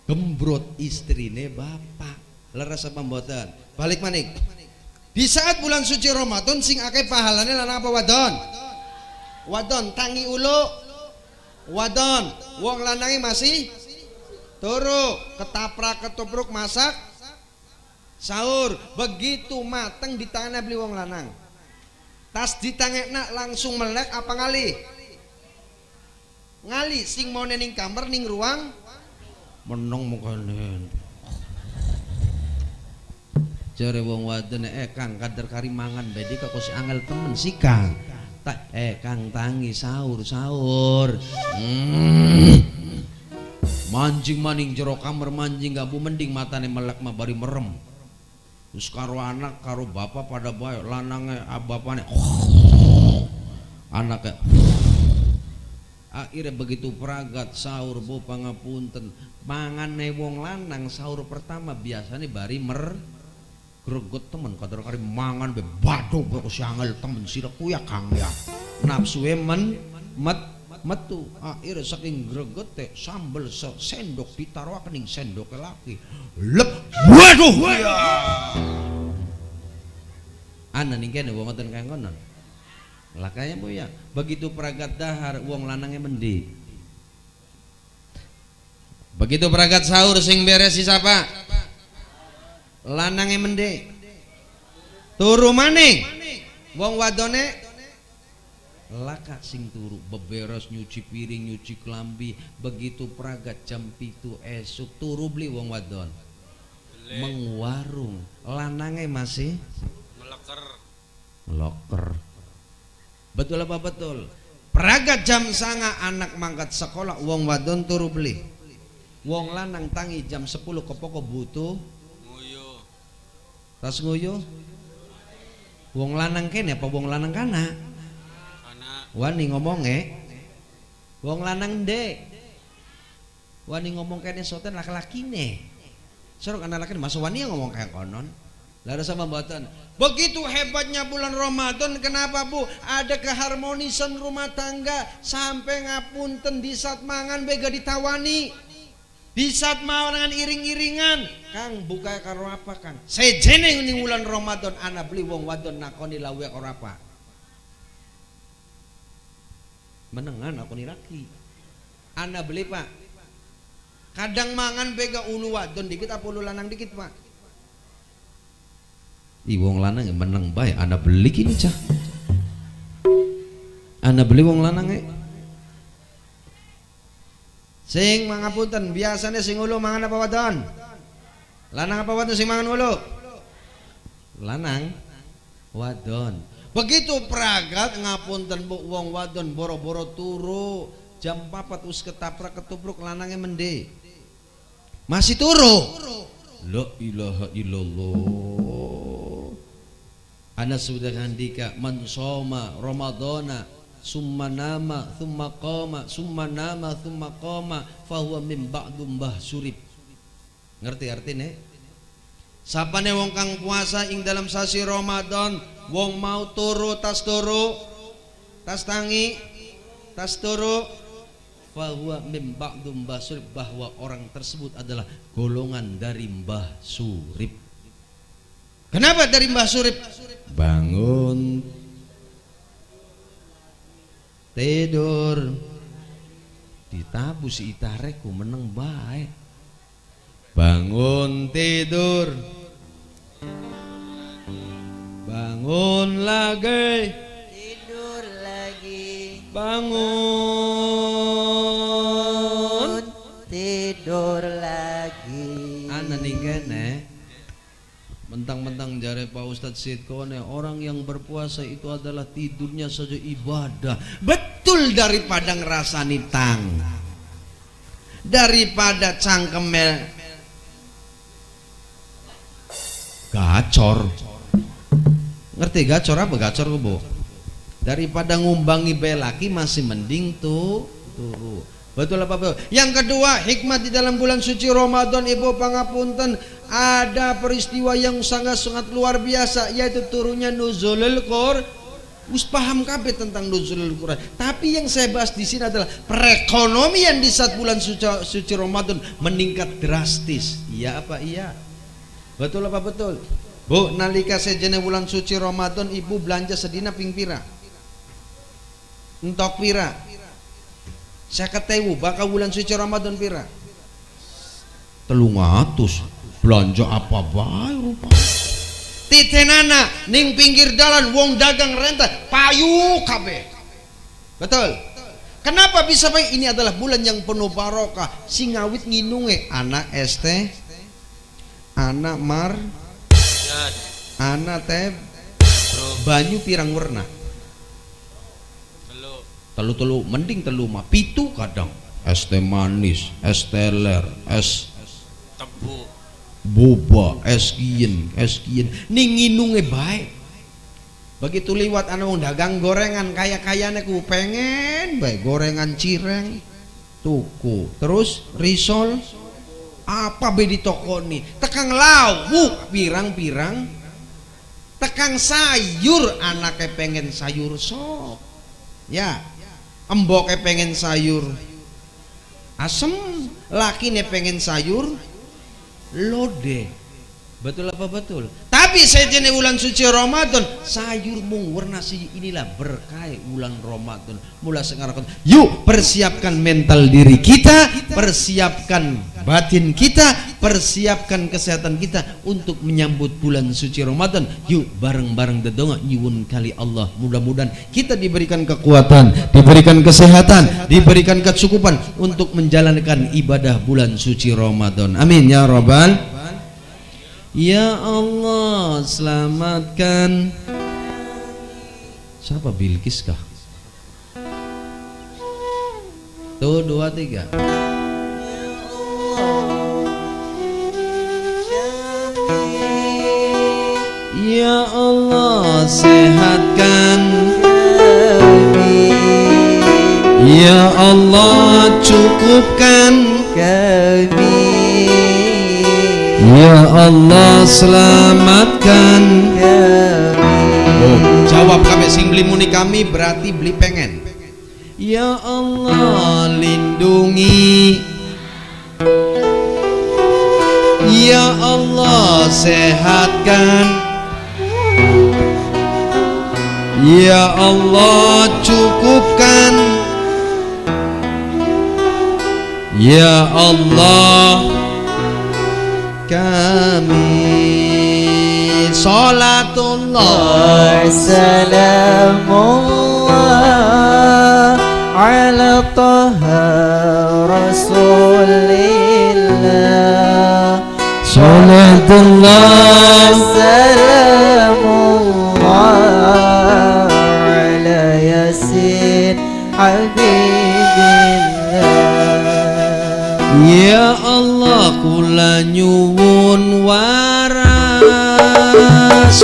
gembrot istrine bapak. Leres apa mboten? Balik manik. Di saat bulan suci Ramadan sing akeh pahalane lanang apa wadon? Wadon tangi ulu. Wadon, wong lanange masih turu, ketaprak ketupruk masak sahur, begitu mateng di tangan beli wong lanang. Tas ditangekna langsung melek apa ngali? Ngali sing mau ning kamar ning ruang menong mukane. Jare wong wadon Kang kader kari mangan bedi kok si angel temen si Kang. Kang tangi sahur. Mancing maning jero kamar manjing gak bu mending matane melek mah bari merem. Terus karo anak karo bapak pada bae lanange bapane anaknya akhirnya begitu peragat sahur bu pangapunten mangane wong lanang sahur pertama biasanya bari greget temen kadar kari mangan be bado kok siangel temen sira kuya Kang ya nafsuwe metu akhirnya saking gregete sambel sendok ditaruhake ning sendoke laki lep waduh ya ana ning kene wong ngoten kaya ngono lakanya bu ya begitu peragat dahar wong lanangnya mendi begitu peragat sahur sing beres si siapa lanangnya mendi turu maning wong wadone laka sing turu beberes nyuci piring nyuci kelambi begitu peragat jam 7 esuk turu beli wong wadon mengwarung lanangnya masih meloker betul apa betul peragat jam sanga anak mangkat sekolah wong wadon turu beli wong lanang tangi jam 10 kepoko butuh nguyuh tas nguyuh wong lanang kene apa wong lanang kana wani ngomong wong lanang ndek wani ngomong kene soten laki-laki ne sorok anak laki masuk wani yang ngomong kayak konon lalu sama mboten begitu hebatnya bulan Ramadan kenapa bu ada keharmonisan rumah tangga sampai ngapunten di saat mangan bega ditawani di saat mangan iring-iringan Kang buka karo apa Kang sejene ning bulan Ramadan ana beli wong wadon nakoni lawe ora apa menengan aku nih laki anda beli pak kadang mangan bega ulu wadon dikit apa ulu lanang dikit pak wong lanang menang baik anda beli kini cah anda beli wong lanang sing mangapunten biasanya sing ulu mangan apa wadon lanang apa wadon sing mangan ulu lanang wadon begitu peragat ngapunten bu wong wadon boro-boro turu jam 4 us ketaprak ketubruk lanangnya mende masih turu la ilaha illallah ana sudah ngandika man soma ramadana summa nama thumma qama summa nama thumma qama fahuwa min ba'du mbah surib ngerti artinya sapane wong kang puasa ing dalam sasi Ramadan wong mau turu tas tangi tas turu bahwa mim ba'du mbah surib bahwa orang tersebut adalah golongan dari mbah surib. Kenapa dari mbah surib? Bangun tidur ditabu si itareku meneng baik bangun tidur bangun lagi tidur lagi bangun tidur lagi ana ning kene mentang-mentang jare Pak Ustadz Sidkone orang yang berpuasa itu adalah tidurnya saja ibadah betul daripada ngerasani tang daripada cangkemel gacor ngerti gacor apa gacor bu daripada ngumbangi belaki masih mending tuh turu Betul apa betul? Yang kedua, hikmat di dalam bulan suci Ramadan, Ibu pangapunten, ada peristiwa yang sangat-sangat luar biasa, yaitu turunnya nuzulul Qur'an. Us paham kabeh tentang nuzulul Qur'an. Tapi yang saya bahas di sini adalah perekonomian di saat bulan suci Ramadan meningkat drastis. Iya apa iya? Betul apa betul? Bu, nalika sejene bulan suci Ramadan, ibu belanja sedina ping pira? Entok pira? Saya ketewu bakal bulan suci Ramadan pira? 300. Belanja apa bae rupa? Titenana ning pinggir dalan wong dagang renta payu kabeh. Betul. Kenapa bisa baik? Ini adalah bulan yang penuh barokah. Singawit nginunge anak ST, anak mar, anak teh banyu pirang warna. Telu mending telu mah pitu kadang. Es teh manis, es teler, es tebu, boba, es kien ning nginunge bae. Begitu liwat ana wong dagang gorengan kaya-kayane ku pengen bae gorengan cireng tuku. Terus risol apa be di toko nih? Tekang lauk pirang-pirang. Tekang sayur anaknya pengen sayur sop. Ya. Emboknya pengen sayur asem, lakinya pengen sayur lode. Betul apa betul? Tapi sejene bulan suci Ramadan sayur mung warna si inilah berkah bulan Ramadan. Mula sekarang yuk persiapkan mental diri kita, persiapkan batin kita, persiapkan kesehatan kita untuk menyambut bulan suci Ramadan. Yuk bareng-bareng dedonga nyuwun kali Allah, mudah-mudahan kita diberikan kekuatan, diberikan kesehatan, diberikan kecukupan untuk menjalankan ibadah bulan suci Ramadan. Amin ya rabbal. Ya Allah, selamatkan. Siapa Bilqis kah? Tuh 2 3. Ya Allah, sehatkan kami. Ya Allah, cukupkan kami. Ya Allah, selamatkan kami. Oh, jawab kami sing beli muni kami berarti beli pengen. Ya Allah, lindungi. Ya Allah, sehatkan. Ya Allah, cukupkan. Ya Allah, kami. Salatullah salamullah ala taha rasulillah. Salatullah salamullah ala yasin habibillah. Ya Allah, kula nyuwun waras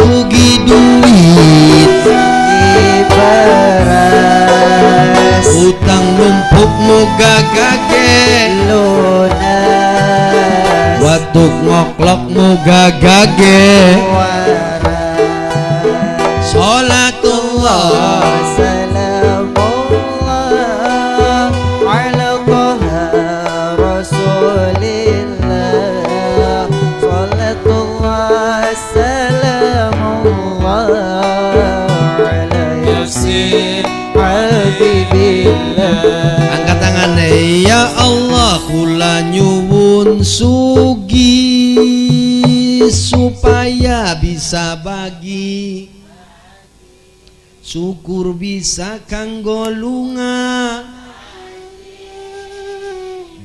ugi duit diperas, utang numpuk moga gage lunas, batuk ngoklok moga gage waras. Salatullah salamullah ala taha rasulillah. Salatullah salamullah ala yasin habibillah. Angkat tangannya. Ya Allah, kula nyuwun sugi supaya bisa bagi, syukur bisa kanggo lunga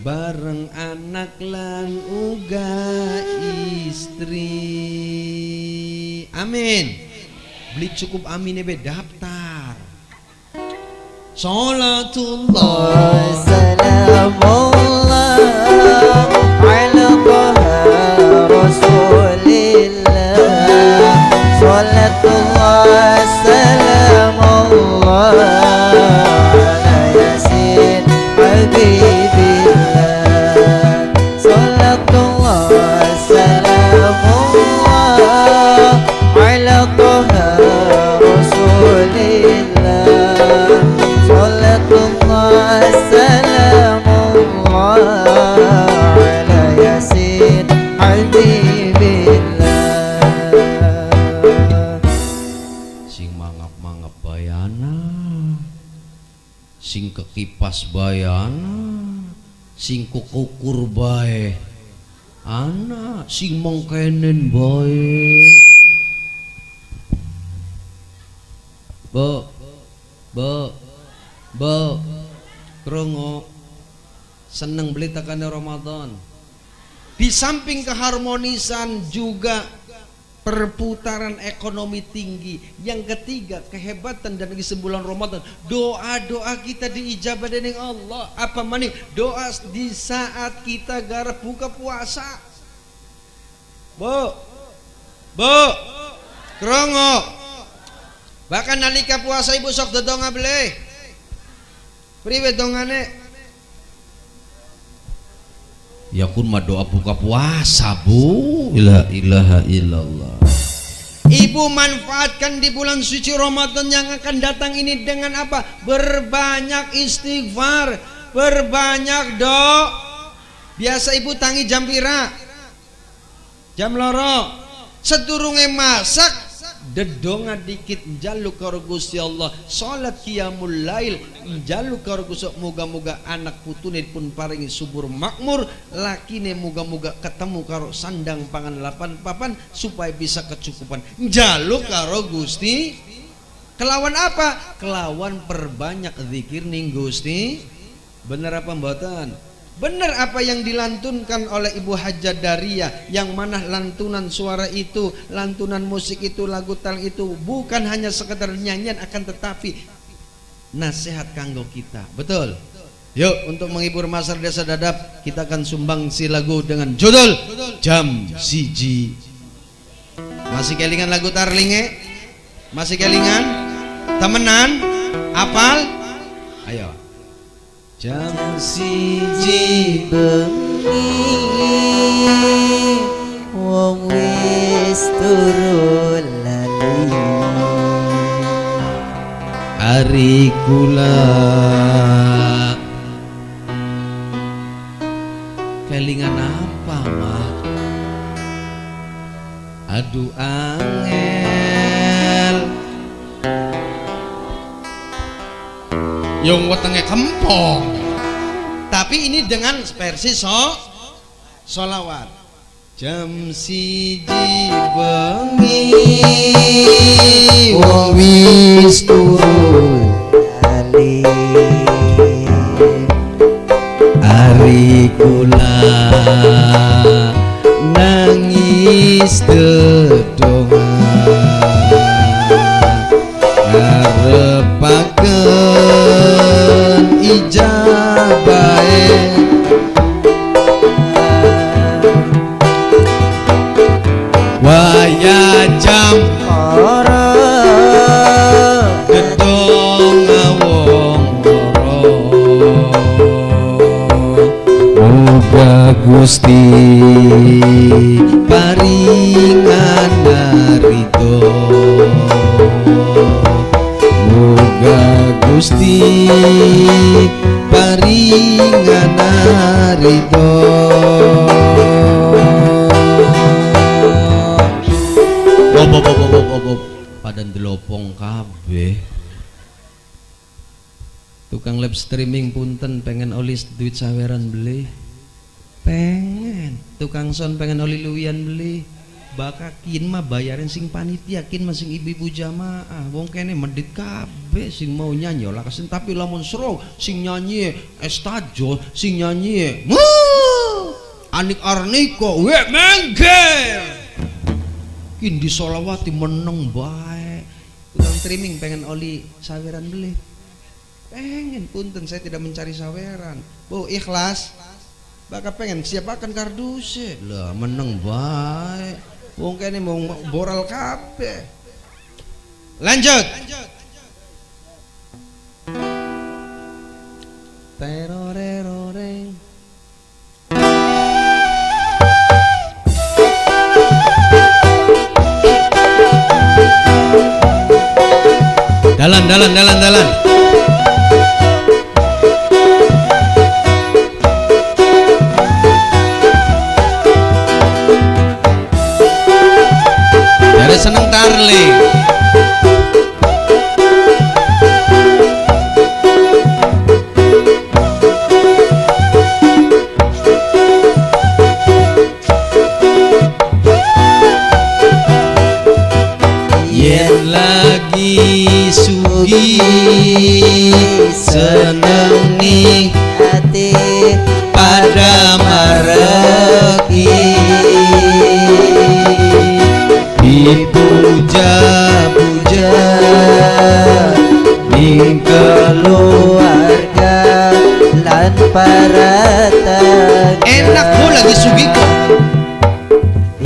bareng anak lan uga istri. Amin. Beli cukup amin be daftar. Salatullah salamullah ala taha rasulillah. Salatullah salamullah ala yasin habib. sing mangap-mangap bayana, sing kekipas bayana, sing kukur bae ana, sing mengkenen bae. Bo krungu seneng beli tekane Ramadan. Di samping keharmonisan juga perputaran ekonomi tinggi. Yang ketiga, kehebatan dan di sebulan Ramadan, doa-doa kita diijabah dening Allah. Apa maning doa di saat kita garap buka puasa. Bo krungu. Bahkan nalika puasa ibu sok dodonga beli. Priwe dongane? Ya kun mah doa buka puasa, Bu. La ilaha illallah. Ibu manfaatkan di bulan suci Ramadan yang akan datang ini dengan apa? Berbanyak istighfar, berbanyak doa. Biasa ibu tangi jam pira? Jam loro. Sedurunge masak dedonga dikit njaluk karo Gusti Allah, salat qiyamul lail njaluk karo Gusti. Moga-moga anak putune pun paringi subur makmur, lakine moga-moga ketemu karo sandang pangan lapan papan supaya bisa kecukupan. Njaluk karo Gusti kelawan apa? Kelawan perbanyak zikir ning Gusti. Bener apa mboten? Benar apa yang dilantunkan oleh Ibu Hajjah Daria, yang mana lantunan suara itu, lantunan musik itu, lagu tal itu bukan hanya sekedar nyanyian, akan tetapi nasihat kanggo kita. Betul? Yuk, untuk menghibur masyarakat Desa Dadap, kita akan sumbang si lagu dengan judul Jam Siji. Masih kelingan lagu Tarlinge? Masih kelingan? Temenan? Apal? Ayo. Jam siji bengi wong wis turu lali, ari kula kelingan apa mah? Aduh angel yung wetenge kempong, tapi ini dengan versi solawat. Jam siji bengi wong wis turu lali, ari kula nangis dedonga ngarepaken ijabahe waya jam ora dedonga wong loro. Muga Gusti paringan ridho, muga Gusti paringan ridho. Pada ndelopong kabeh. Tukang live streaming punten pengen oli duit saweran beli. Pengen. Tukang sound pengen oli luwian beli. Bakakin mah bayarin sing panitia, kin mah sing ibu-ibu jamaah. Wong kene medit kabeh sing mau nyanyi olah kasen, tapi lamun seru sing nyanyi estajo, sing nyanyi Anik Arniko we mengger. Kin disolawati meneng bae. Tukang streaming pengen oli saweran beli. Pengen punten, saya tidak mencari saweran. Bu ikhlas. Bakal pengen siapakan karduse. Lah meneng bae. Wong kene mau boral kabeh. Lanjut. Teroreroreng. Dalan. Dari seneng tarling. lagi sugi seneng nih hati pada mareki dipuja-puja ning keluarga lan para tangga. enak Bu lagi sugi kok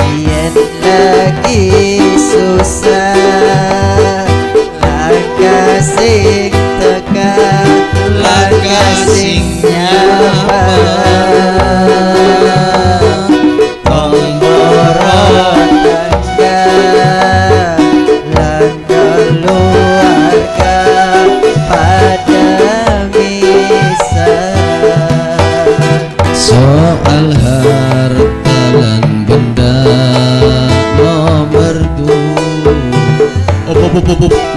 Yen lagi susah langkah sing teka langkah sing nyapa tomboro tangga lan keluarga pada misah. soal harta lan benda nomor dua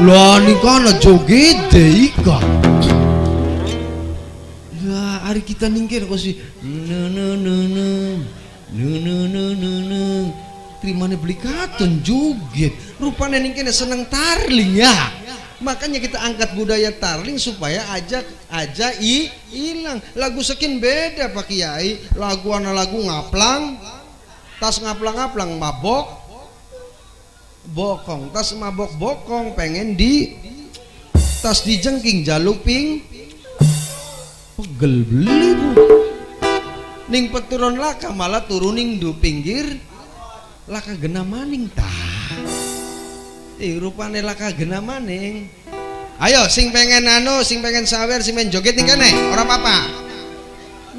lah ini kan joget deh ika lah hari kita ningkir kok sih terimanya beli katon joget rupanya ningkir seneng tarling ya makanya kita angkat budaya tarling supaya aja hilang lagu sekin beda Pak Kiai lagu ngaplang tas ngaplang mabok bokong tas mabok bokong pengen di tas dijengking jaluping pegel beli Bu ning peturun laka malah turuning du pinggir laka gena maning tah rupane laka gena maning ayo sing pengen sing pengen sawer sing pengen joget ning kene ora apa-apa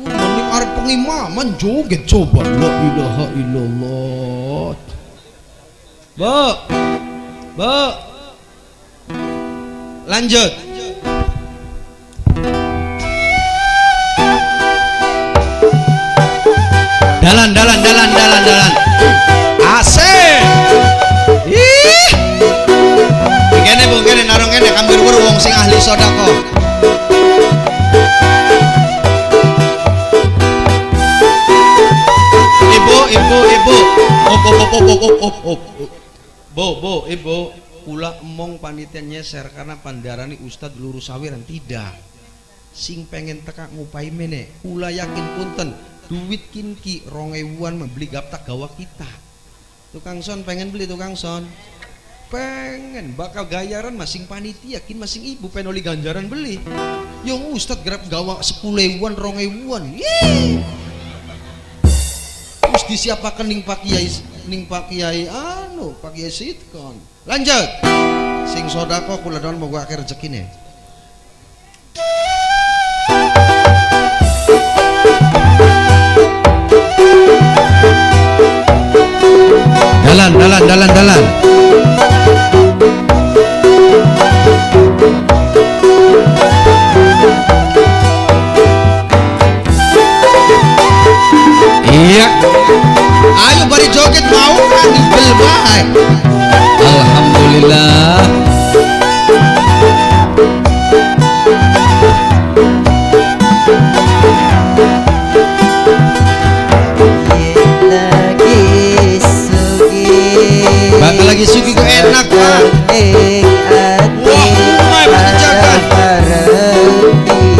ning arep pengimaman joget coba la ilaha illallah Bu lanjut dalan asik ih kene Bu kene narung kene kambir wong sing ahli sedekah ibu ibu kula emong panitia nyeser karena pandarani Ustadz lurus sawiran tidak sing pengen teka ngupai mene kula yakin punten duit kinki 2000-an membeli gaptak gawa kita tukang son pengen beli tukang son pengen bakal gayaran masing panitia kin masing ibu penoli ganjaran beli yang Ustadz gerap gawa 10.000-an 2000-an terus disiapakan ning Pak Kiai Pak Kiai Sitkon lanjut sing sodako kula don moga akhir rezekine dalan iya ayo bari joget mau kan dibel bae alhamdulillah bakal lagi sugi kok enak Pak wah mulai berjalan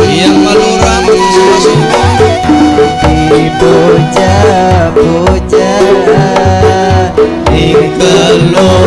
yang malurang dipuja-puja di keluarga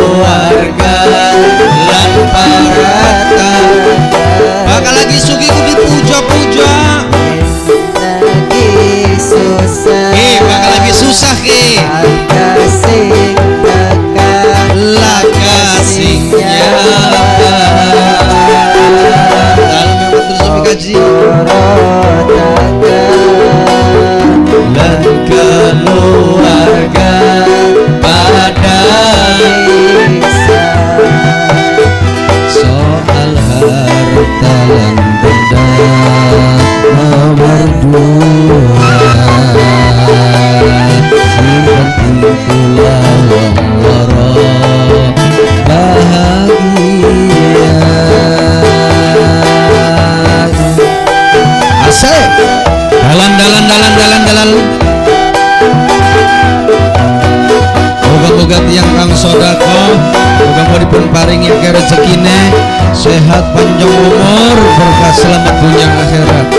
sehat panjang umur berkah selamat dunia akhirat.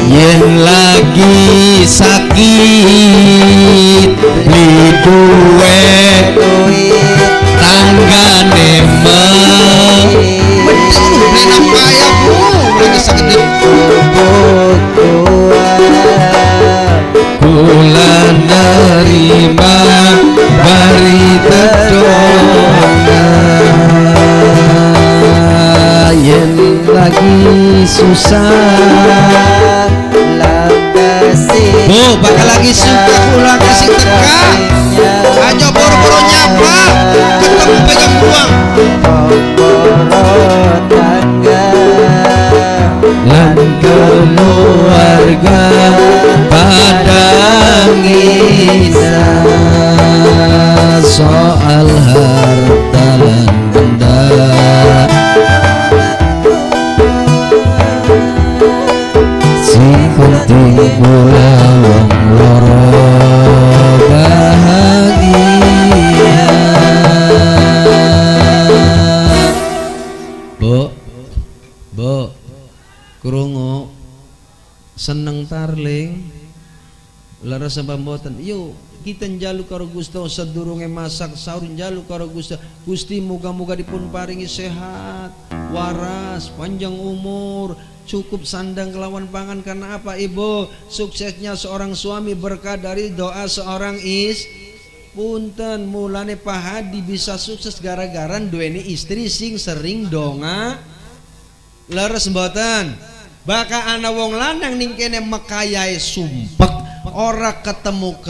Yen lagi sakit beli duit tanggane betul payah bu lagi sakit kula nerima barita dona yen lagi susah Bu, bakal lagi suka kula kasih teka aja boro-boro nyapa ketemu pegang uang lan keluarga pada ngisah soal harta lan benda penting kula wong loro bahagia. Bu, krungu seneng tarling laras apa mboten? Yuk kita njaluk karo Gusti sedurunge masak sahur njaluk karo Gusti muga-muga dipun paringi sehat, waras, panjang umur, cukup sandang kelawan pangan. Karena apa Ibu? Suksesnya seorang suami berkah dari doa seorang punten mulane Pak Hadi bisa sukses gara-gara duweni istri sing sering donga leres mboten. Baka ana wong lanang ning kene mekayae sumpek ora ketemu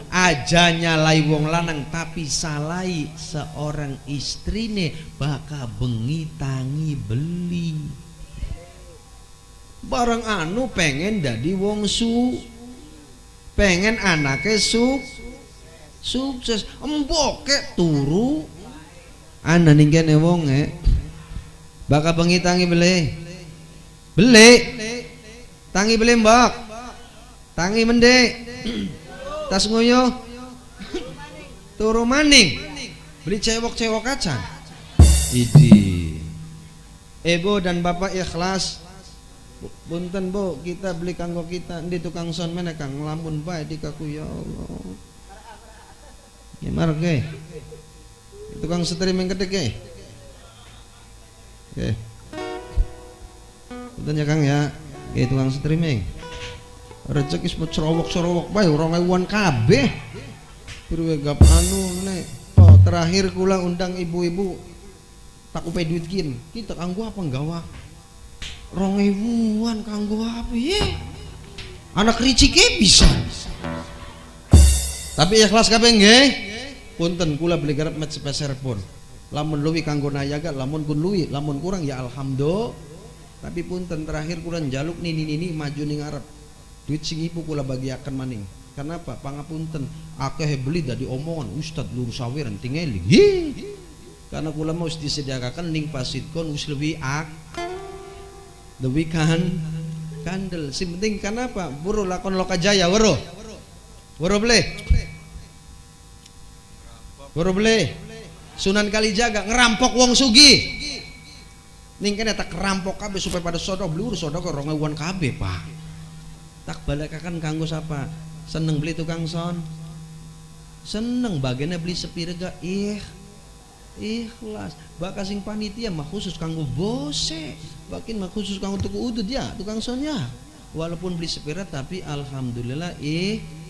aja nyalai wong lanang tapi salai seorang istrine baka bengi tangi beli barang anu pengen jadi wong pengen anake sukses emboke turu ana ning kene wonge baka bengi tangi beli tangi beli mbok tangi mendek tas nguyuh turu maning beli cewok kacan idi Ibu dan Bapak ikhlas punten Bu kita beli kanggo kita di tukang son mana kang lamun bae di kaku ya Allah gimana ke tukang streaming gede ke oke punten ya Kang ya tukang streaming rezeki semua cerowok bae orang ewan kabeh piruwe gap anu nek terakhir kula undang ibu-ibu tak upe duit kin kita kanggo apa nggawa 2000-an kanggo apa ye anak ricike bisa tapi ikhlas kabeh nggih punten kula beli garap met sepeser pun lamun luwi kanggo nayaga lamun kun luwi lamun kurang ya alhamdulillah tapi punten terakhir kula njaluk nini maju ning arep duit sing ibu kula bagiaken maning. Kenapa? Pangapunten akeh beli dadi omongan Ustad lur saweran tingeling. Karena kula mau disediakaken ning pasitkon wis leuwih dewi kandel. Si penting kenapa? Buru lakon Lokajaya wero beli Sunan Kalijaga ngerampok wong sugi ning kene tak kerampok kabeh supaya pada sodok blur sodok 2000-an kabeh Pak tak balekakan kanggo sapa seneng beli tukang son seneng bagiannya beli sepirega ikhlas bakal sing panitia mah khusus kanggo bose bakin mah khusus kanggo tuku udud ya tukang sonnya walaupun beli sepira tapi alhamdulillah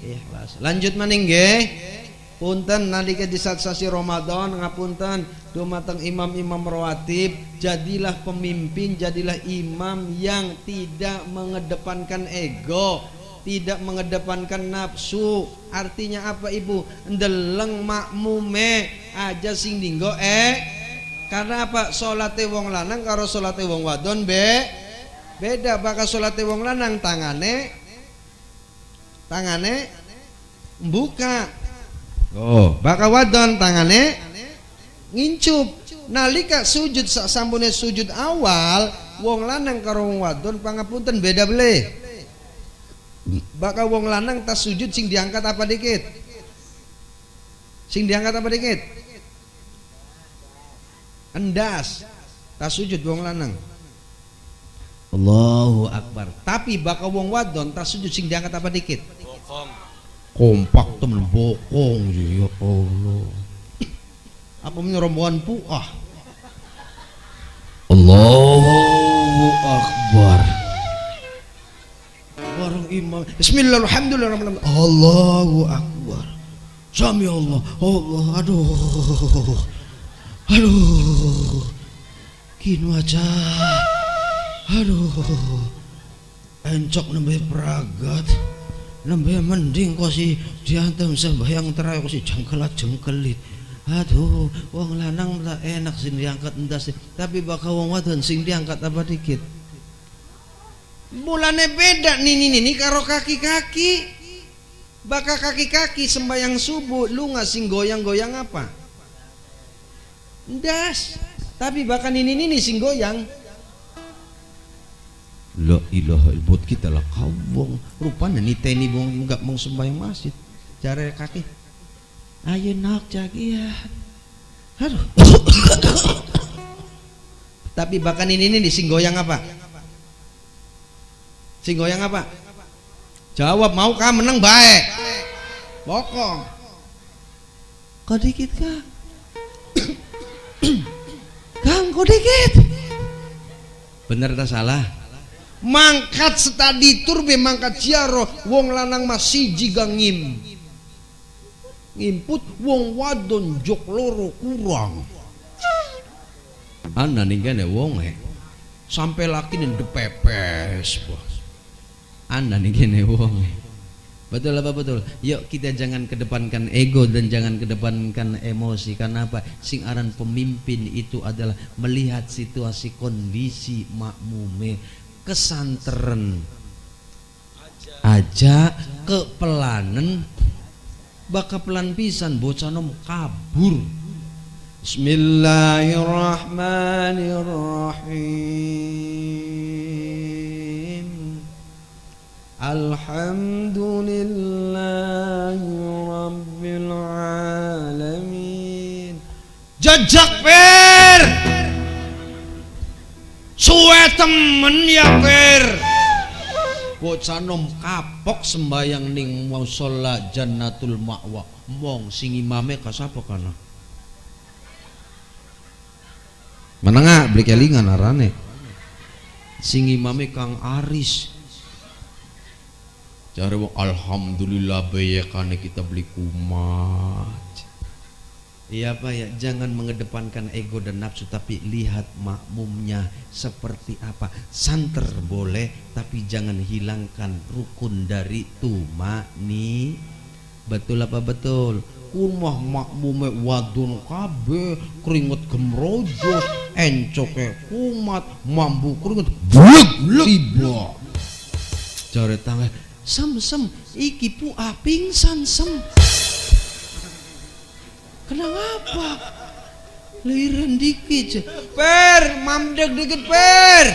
ikhlas lanjut maning nggih punten nalika di saat sasi Ramadan ngapunten dumateng imam-imam rawatib jadilah pemimpin jadilah imam yang tidak mengedepankan ego tidak mengedepankan nafsu artinya apa Ibu ndeleng makmume aja sing dinggo karena apa salate wong lanang karo salate wong wadon beda bakal salate wong lanang tangane buka Oh, bakal wadon tangane ngincup. Nalika sujud sak sampune sujud awal, wong lanang karo wong wadon pangapunten beda bele. Bakal wong lanang tas sujud sing diangkat apa dikit? Sing diangkat apa dikit? Endas. Tas sujud wong lanang. Allahu Akbar. Tapi bakal wong wadon tas sujud sing diangkat apa dikit? Bokong. Kompak temen bokong ya Allah. Apa rombongan puah? Allahu Akbar. Bareng imam. Bismillahirrahmanirrahim. Allahu Akbar. Sami Allah. Allah. Aduh. Aduh. Kinu aja. Aduh. Encok nembe pragat. Nembe mending kok si diantem sembahyang terakhir kok si jengkelat-jengkelit. Aduh, wong lanang tak enak sing diangkat endas, tapi bakal wong wadon sing diangkat apa dikit. Mulane beda nih karo kaki-kaki. Bakal kaki-kaki sembahyang subuh lu nggak sing goyang-goyang apa? Endas. Tapi bakal ini sing goyang. La ilaha illallah kita lah kawong. Rupanya niteni wong enggak mau sembahyang masjid. Jare kaki. Ayo nak jagian. Aduh. Tapi bahkan ini sing goyang apa? Sing goyang apa? Jawab mau kah menang baik. Bokong. Kok dikit kah? Kang kok dikit? Bener tak salah? Mangkat setadi turbe mangkat ciaro wong lanang masih jigangim. Ngimput wong wadon jok loro kurang. Ana ning kene wong sampai laki ning depepes, Bos. Ana ning kene wong. Betul apa betul? Yuk kita jangan kedepankan ego dan jangan kedepankan emosi. Karena apa? Sing aran pemimpin itu adalah melihat situasi kondisi makmume. Kesanteren aja kepelanen baka pelan pisan bocah nom kabur. Bismillahirrahmanirrahim. Alhamdulillahi rabbil alamin. Jajak per suwe temen ya per. Bocah nom kapok sembayang ning mushola Jannatul Ma'wa. Mong sing imame ka sapa kana? Menengah beli kelingan arane. Sing imame Kang Aris. Jare wong alhamdulillah bayekane kita beli kumat. Iya Pak ya, jangan mengedepankan ego dan nafsu, tapi lihat makmumnya seperti apa. Santer boleh, tapi jangan hilangkan rukun dari tumani. Betul apa betul? Kumah makmume wadon kabeh, keringet gemrojos, encoke kumat, mambu keringet blek tiba. Jare tangan, sem iki puah pingsan sem. Kenapa? Liran dikit. Per, mamdek dikit per.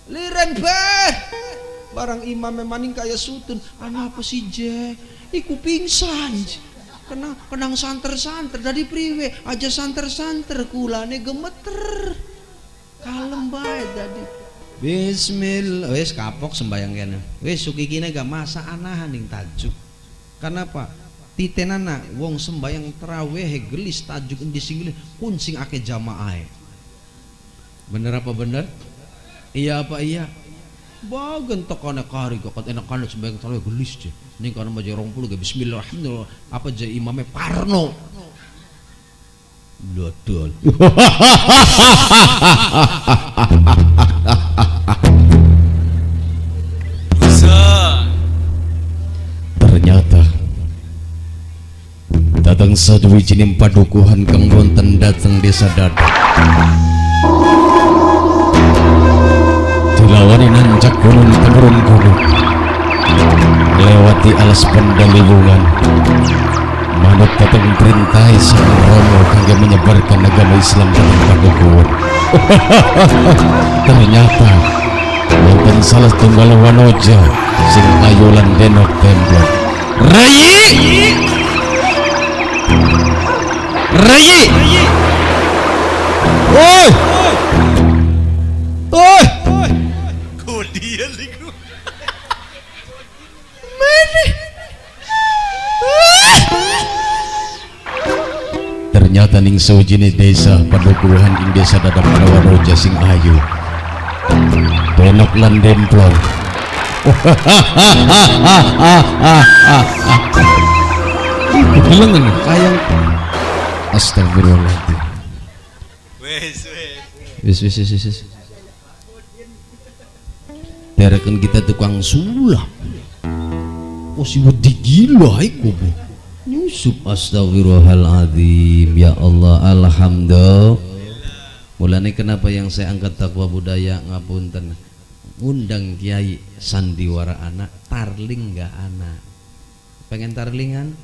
Liran per. Barang imam maning kaya sutun. Anu apa sih je? Iku pingsan. Kenang santer-santer dari priwe aja santer-santer kulane gemeter. Kalem bae tadi. Bismillah. Wis kapok sembayang kene. Wis sukikine gak masa anahan ning tajuk. Kenapa? Titenana wong sembayang tarawih gelis tajuk di singgil pun sing ake jamaah. Bener apa bener? Iya apa iya? Bagen tokane kari kok enakane sembayang tarawih gelis je. Ning kana maja 20 ge bismillahirrahmanirrahim apa je imame parno. Dodol. Ternyata datang saduwijining padukuhan kang wonten dateng desa Dadak. Dilawani nanjak gunung temurun gunung, lewati alas pendalilungan, manut datang perintah Sang Romo kangge menyebarkan agama Islam dalam Padukuhan. Ternyata wonten salah tunggal wanoja sing ayu lan denok templon. Rayi! Rayi! Oi! Oi! Kodian iku. Ternyata ning sewujine desa Padukuhan ing desa dadap wanoja sing ayu. Denok lan demplon. Kehilangan kayang. Astagfirullahaladzim. Wis. Terakan kita tukang sulap. Oh si wedi gila iku bu. Nyusup. Astagfirullahaladzim. Ya Allah, alhamdulillah. Mulane kenapa yang saya angkat takwa budaya ngapunten, undang kiai sandiwara anak, tarling nggak anak. Pengen tarlingan?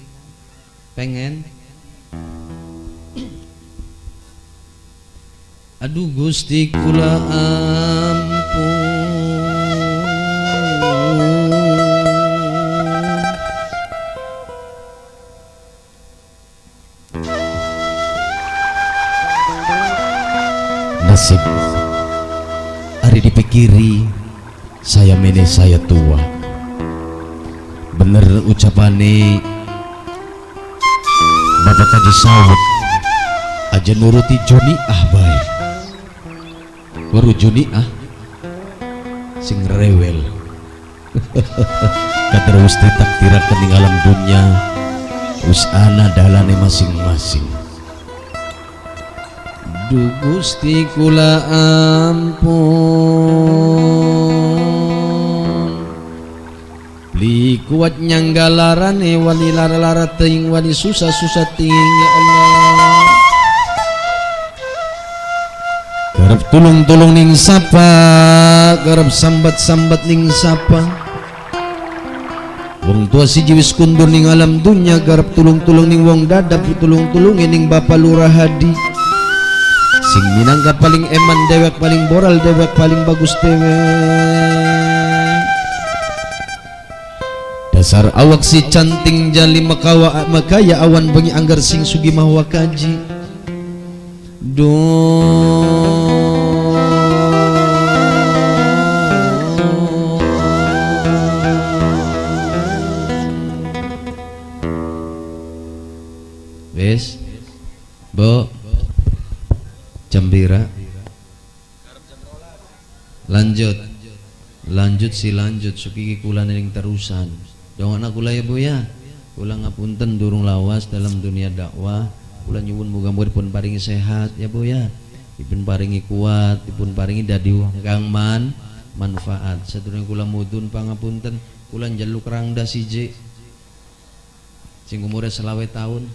Pengen? Aduh Gusti kula ampun. Nasib hari dipikiri saya mene saya tua. Bener ucapane Bapak tadi sawut aja nuruti Joni baik. Baru Joni sing rewel. Kadar usti takdira ketinggalan dunia us ana dalane masing-masing. Duh Gusti kula ampun. Beli kuat nyanggalarane wali lara-lara teing wali susah-susah teing ya Allah. Garap tulung-tulung ning sapa, garap sambat-sambat ning sapa. Wong tua siji wis kundur ning alam dunya, garap tulung-tulung ning wong dadap tulung-tulunge ning Bapak Lurah Hadi. Sing minangka paling eman dewek paling boral dewek paling bagus dewek. Dasar awak si canting jali makaya awan bengi anggar sing sugi mahwa kaji. Wes, Bo, Jambira, lanjut suki kula ning terusan. Jangan aku lah ya Bu ya. Kula ngapunten durung lawas dalam dunia dakwah. Kula nyuwun muga-muga dipun paringi sehat ya Bu ya. Dipun paringi kuat, dipun paringi dadi kang manfaat. Sadurunge kula mudhun pangapunten, kula njaluk rangda siji. Sing umure 20 tahun.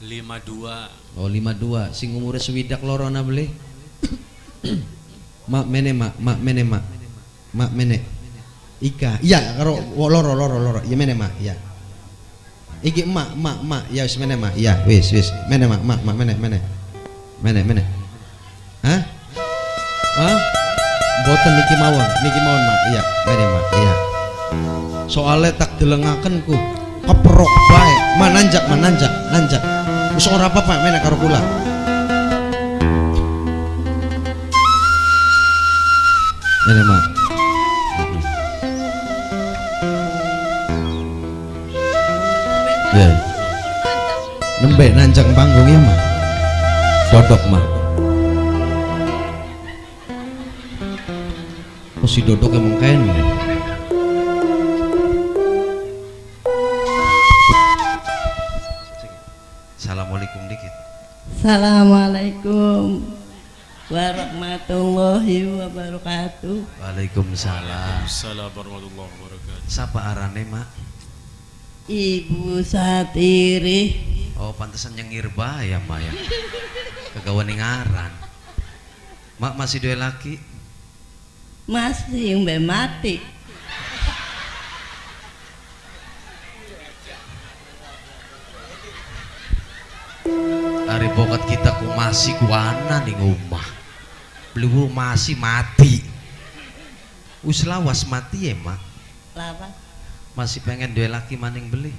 52. Oh 52. Sing umure swidak loro na beli. Mak mene. Ika, iya karo loro, iya mene mak, iya. Iki mak, ya wis mene mak, iya wis, mene mak, mene. Hah? Boten niki mawon mak, iya, mene mak, iya. Soale tak delengaken ku, keprok bae, mananjak. Wis ora apa-apa mene karo kula. Mene mak. Ya. Nembek nanjang panggung ya mah. Dodok mah. Oh si Dodok emang keren. Assalamualaikum dikit. Assalamualaikum warahmatullahi wabarakatuh. Waalaikumsalam. Assalamualaikum warahmatullahi wabarakatuh. Sapa arane mak? Ibu Satiri. Oh pantesan nyengir ya mak ya. Kegawan ngaran. Mak masih dua laki? Masih mbak mati. Bokat kita ku masih kuana ning omah. Beli masih mati. Wis lawas mati ya, Mak. Lapa? Masih pengen duwe laki maning beli.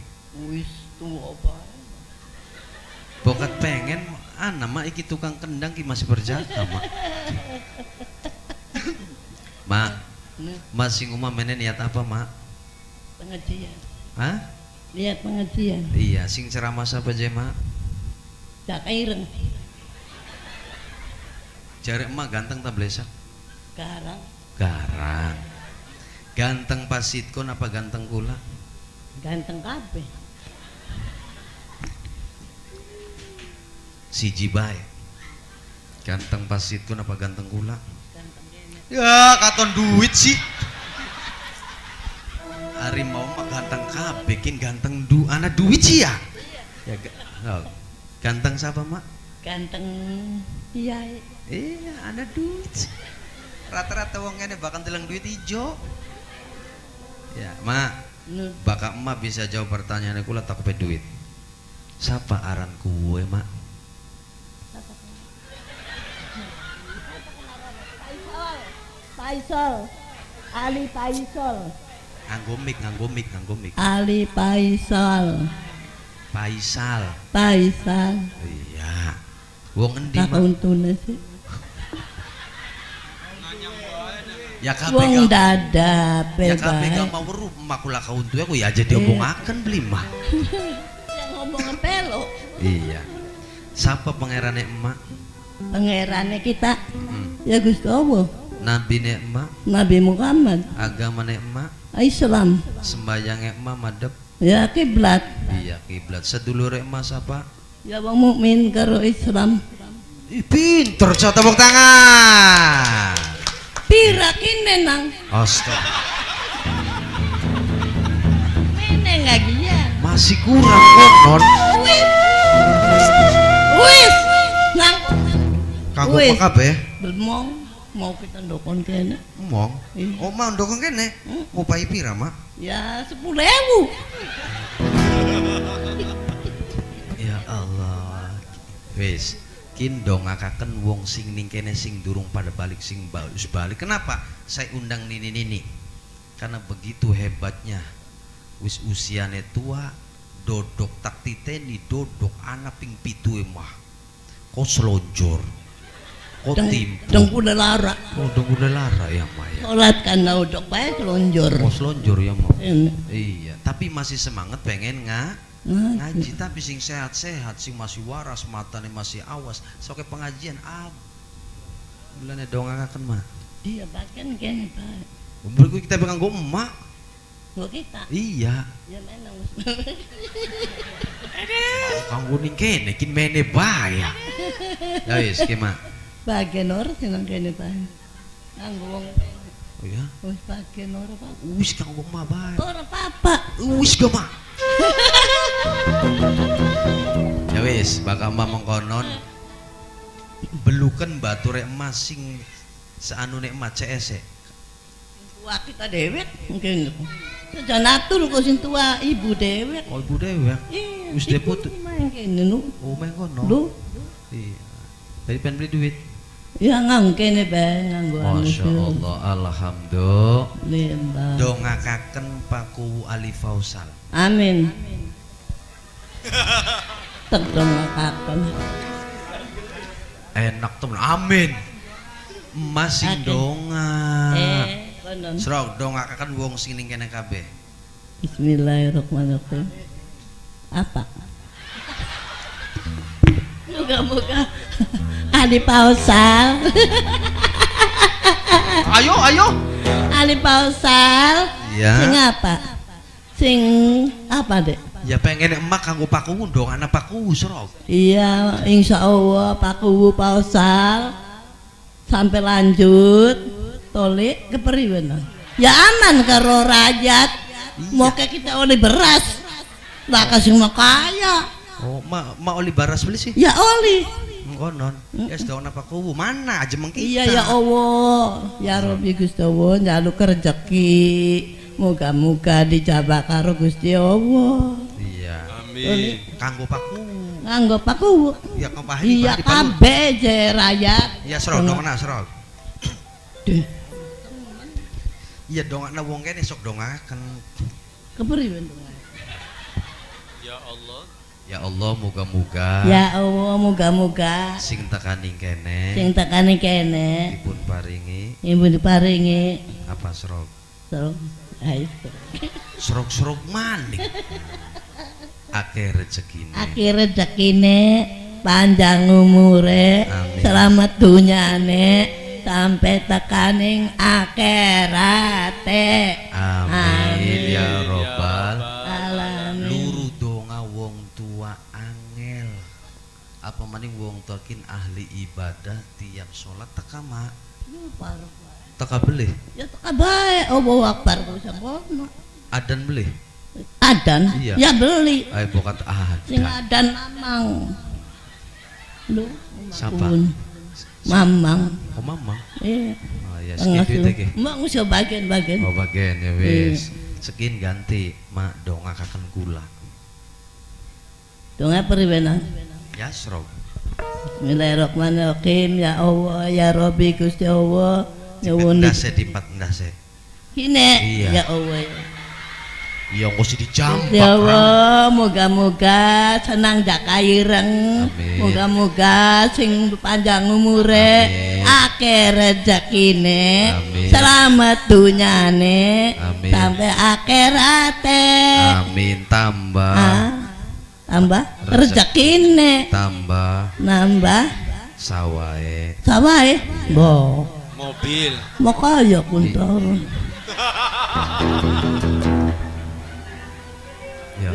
Wis tuwa apa? Bokat pengen Mak iki tukang kendang ki masih berjaga, Mak. Mak, masih ngomong menen niat apa, Mak? Pengajian. Hah? Lihat pengajian. Iya, sing ceramah siapa aja, Mak? Dak ireng. Jare emak ganteng tak blesak? Garang. Garang. Ganteng pasitkon apa ganteng kula? Ganteng kabeh. Siji bae. Ganteng pasitkon apa ganteng kula? Ganteng kene. Ya, katon duit sih. Hari mau mah ganteng kabeh, kin ganteng ana duit sih ya. Ya ganteng siapa, Mak? Ganteng kiai. Iya, ada duit. Rata-rata wong ngene bakal telang duit ijo. Ya, Mak. Bakal emak bisa jawab pertanyaan kula tak kepe duit. Siapa aran kue, Mak? Faisal. Ali Faisal. Nganggo mik. Ali Faisal. Faisal. Faisal. Iya. Wong endi, Tak Mak? untune sih. Ya Wong dada ya kabeh bae. gak mau weruh emak kula kauntu aku ya aja diomongaken beli mah. Yang ngomong pelo. Iya. Siapa pangerane emak? Pangerane kita. Ya Gusti Allah. Nabine emak, Nabi Muhammad. agamane emak, Islam. sembayange emak madep. Ya kiblat. Iya, kiblat. Sedulure emak siapa? Ya wong mukmin karo Islam. Ih, pinter, coba tepuk tangan. Pira kene nang. Astaga. Mene ngagian. Masih kurang konon. Wis. Nang. Kanggo Wis. apa kabeh? Belum mau kita ndokon kene. Ngomong. Iya. Oh, mau ndokong kene. Ngupahi pira, Mak? Ya 10.000. Ya Allah. Wis, kin dongakaken wong sing ning kene sing durung pada balik sing bagus balik. Kenapa? Saya undang nini. Karena begitu hebatnya. Wis usiane tua, dodok tak titeni dodok anak ping pitu mah. Kok selonjor. Kok timpu. Dengku lara. Oh, udah lara ya, Maya. Salat kan udok bae selonjor. Oh, selonjor ya, Mah. Ini. Iya, tapi masih semangat pengen ngaji, tapi sing sehat-sehat, sing masih waras, matanya masih awas, soke pengajian bulannya dongakaken mah. Iya bahkan kene bae. Berku kita pegang gue emak. Kok kita? Iya. Ya menang. Kanggo ning kene kin mene bae. Ya wis ki, Mak. Bagian orang senang kene bae. Nganggo wong Oh ya. wis bagian orang Pak. Wis kanggo emak bae. Ora apa-apa. Wis ge, Mak. Ya wis, bakal emak mengkonon belukan bature emas sing seanune emak CS. Tua kita dewek mungkin. Sajan atur kok sing tua ibu dewek. Oh, ibu dewek. Iya. Wis deput. Main kene nu. Oh, mengkono. Lu Iya. Dari pengen beli duit. ya nganggo kene bae nganggo Masya Allah, alhamdulillah. Lembah. Dongakaken Paku Ali Fausal. Amin. Tak dongakaken. Enak temen. Amin. Masih Amin. donga. Konon. Serok dongakaken wong sing ning kene kabeh. Bismillahirrahmanirrahim. Apa? Moga-moga Ali Fausal. Ayo. Ali Fausal. Iya. Sing apa? Sing apa, Dek? Ya pengen emak kanggo paku dong, anak paku serok. Iya, insya Allah Pak Kuwu Fausal sampai lanjut tolik kepriwen. Ya aman karo rajat. Mau kayak kita oleh beras. Lah kasih mau kaya. Oh, mak oli baras beli sih. Ya oli. Konon. Ya sedang anak paku mana aja mengkita. Iya ya Allah. Ya Rabbi Gusti Allah njaluk rezeki. Moga-moga dijabah karo Gusti Allah. Iya. Amin. Kanggo paku. nganggo paku. Ya kapahi. Iya kabeh je rakyat. Ya serol dongana serol. Iya dongana wong kene sok dongaken. Kepriwe? Ya Allah. Ya Allah, moga-moga Ya Allah, moga-moga sing tekaning kene sing tekane kene dipun paringi ibu diparingi apa serok terus ayo serok manik akeh rezekine akhir rezekine panjang umure Amin. selamat dunyane sampai tekaning akhirate amin ya robbal alamin luru donga wong tua angel apa maning wong tokin ahli ibadah tiap sholat teka mak teka beli ya tak bae Allahu Akbar ku sampono adan beli adan Iya. ya beli ay bokat sing adan adan mamang lu Siapa? mamang oh mamang iya oh ya sekian duit iki mak usah bagian-bagian oh bagian ya wis sekian ganti mak donga kaken gula donga peribenan ya serok Bismillahirrahmanirrahim ya Allah ya Rabbi Gusti Allah nyuwun ndase dipat ndase kine Iya. ya Allah iya engko si dijampak ya Allah moga-moga senang jakaireng Amin. moga-moga sing panjang umure Amin. akeh rezekine Amin. selamat dunyane Amin. sampai akhirate amin tambah tambah rezekine tambah nambah sawae sawae bo Mobil. mau kaya kuntar ya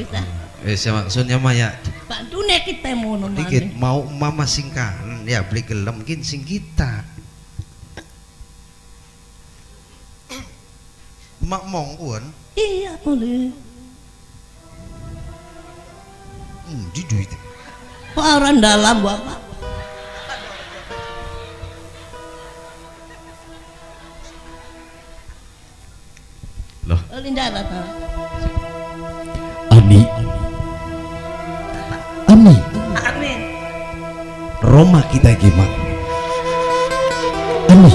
Bisa. maksudnya mah ya bantune kita mau Dikit mau mama singkan ya beli gelem mungkin sing kita. Mak mongkun iya boleh di duit. kok orang dalam bapak loh Linda datang Ani Ani amin Roma kita gimana Ani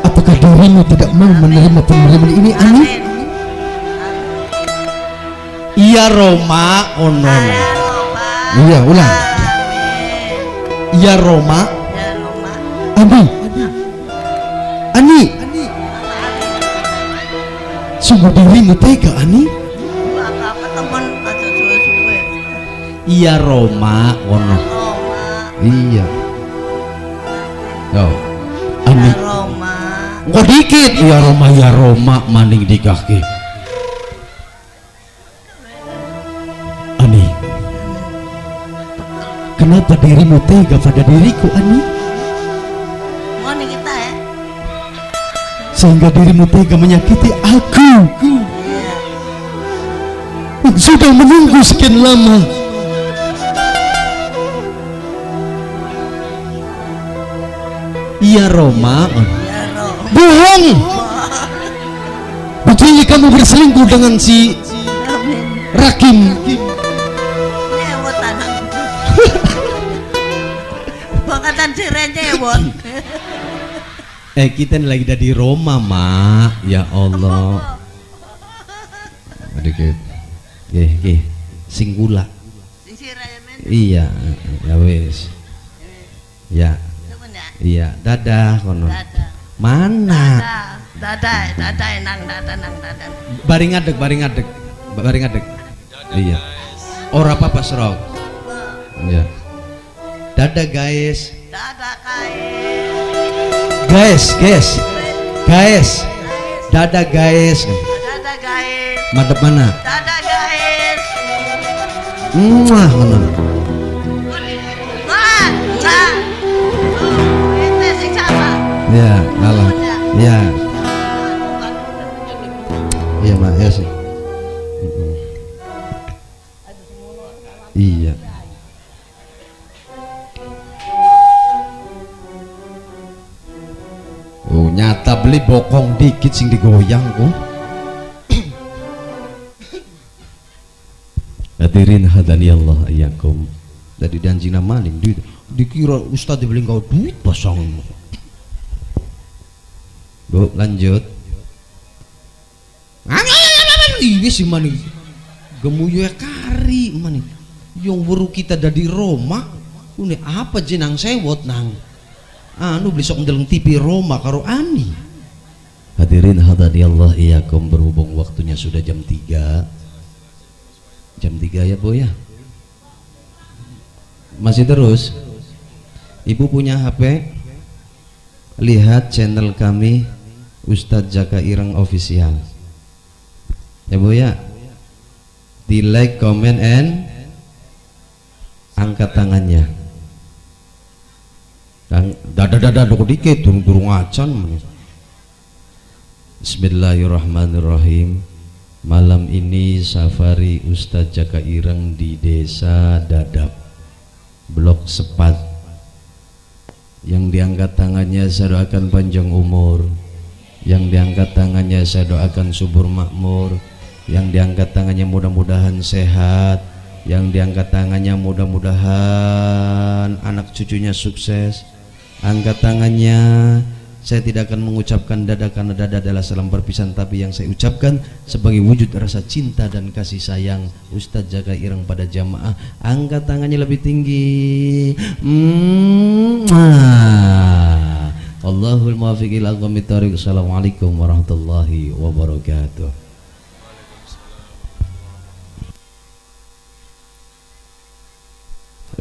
apakah dirimu tidak mau menerima pemberian ini Ani iya Roma oh no iya ulang iya Roma ya Roma Ani Ani sungguh dirimu tega Ani apa teman aja suwe-suwe iya Roma ono Roma iya yo Ani ya Roma kok dikit ya Roma maning di kaki Ani kenapa dirimu tega pada diriku Ani mau nih kita ya sehingga dirimu tega menyakiti aku sudah menunggu sekian lama iya Roma ya Roma bohong betulnya kamu berselingkuh dengan si amin Rakim nyewot anak bangkatan siren nyewot kita lagi di Roma mak ya Allah dikit singgula sing siren men iya ya wis ya temen ya iya dadah kono dadah mana dadah nang dadah baring adek iya ora apa-apa serok iya dadah guys dadah guys dadah guys dadah guys madep mana dadah guys muah mana wah itu sing sama ya alah ya iya mak ya sih iya oh nyata beli bokong dikit sing digoyang kok Hadirin hadaniyallah iyyakum. Dari janjina maling dikira ustaz dibeli kau duit pasang. Bu, lanjut. Iya sih mani. Gemuyo kari mani. Yang baru kita dari Roma. Ini apa jenang sewot nang? Anu beli sok ndeleng TV Roma karo ani. Hadirin hadaniyallah iyyakum, berhubung waktunya sudah jam 3. Jam 3 ya Bu ya. Masih terus. Ibu punya HP? Lihat channel kami Ustadz Jaka Ireng Official. Ya Bu ya. Di like, comment, and angkat tangannya. Dada dikit durung acan. Bismillahirrahmanirrahim. Malam ini safari Ustadz Jaka Ireng di Desa Dadap, Blok Sepat. Yang diangkat tangannya saya doakan panjang umur. Yang diangkat tangannya saya doakan subur makmur. Yang diangkat tangannya mudah-mudahan sehat. Yang diangkat tangannya mudah-mudahan anak cucunya sukses. Angkat tangannya. Saya tidak akan mengucapkan dada karena dada adalah salam perpisahan, tapi yang saya ucapkan sebagai wujud rasa cinta dan kasih sayang Ustadz Jaka Ireng pada jamaah. Angkat tangannya lebih tinggi. Allahul muwaffiq ila aqwamit thoriq. Assalamualaikum warahmatullahi wabarakatuh.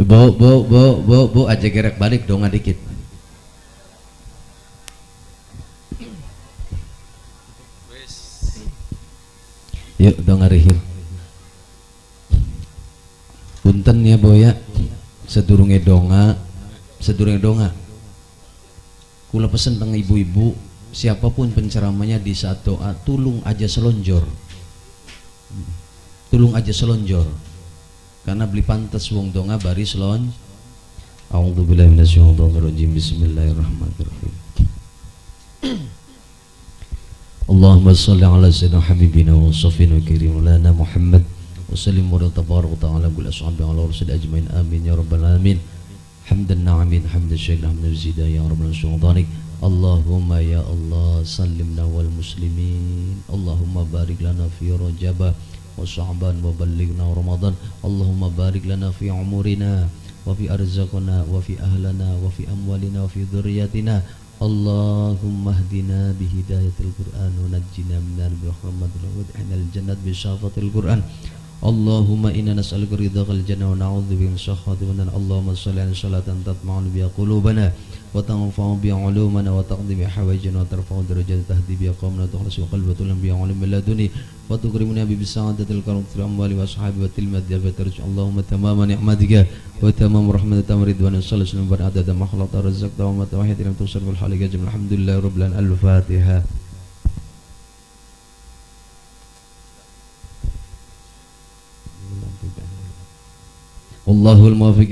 Bu, aja gerak balik dong dikit. Yuk dong arihim. Punten ya boya. Sedurunge donga. Kula pesen teng ibu-ibu, siapapun penceramanya di saat doa tulung aja selonjor. Karena beli pantas wong donga bari selon. A'udzubillahi minasyaitonirrajim. Bismillahirrahmanirrahim. Allahumma salli ala sayyidina habibina wa safina kirim lana Muhammad wa sallim wa tabarak wa ta'ala bil ashabi ala rasul ajmain amin ya rabbal alamin. Hamdan na'amin hamdan syaikhna hamdan zida ya rabbal sultanik. Allahumma ya Allah sallimna wal muslimin. Allahumma barik lana fi rajab wa sya'ban wa ballighna ramadan. Allahumma barik lana fi umurina wa fi arzaqina wa fi ahlana wa fi amwalina wa fi dhurriyyatina. Allahumma hdina bihidayatil Qur'an wa najjina minal birahmatil wa adkhilnal jannata bi syafatil Qur'an. Allahumma inna nas'aluka ridhaqal jannah wa na'udzubika min sakhatika wa nar. Allahumma shalli ala salatan tatma'u biha qulubana wa tanfa'u biha 'ulumana wa taqdi biha hawaijana wa tarfa'u darajatan tahdi biha qawmana tukhlisu qalbana biha 'ulum laduni wa tukrimuna bi sa'adatil karam fil amwali wa ashabi wa tilmad ya fatarj. Allahumma tamaman ni'matika wa tamam rahmatika wa ridwana sallallahu alaihi wa adada ma khalaqta razzaqta wa ma tawahhid lam tusar bil halika jam. Alhamdulillah rabbil alamin. Al-Fatihah. Allahul muwaffiq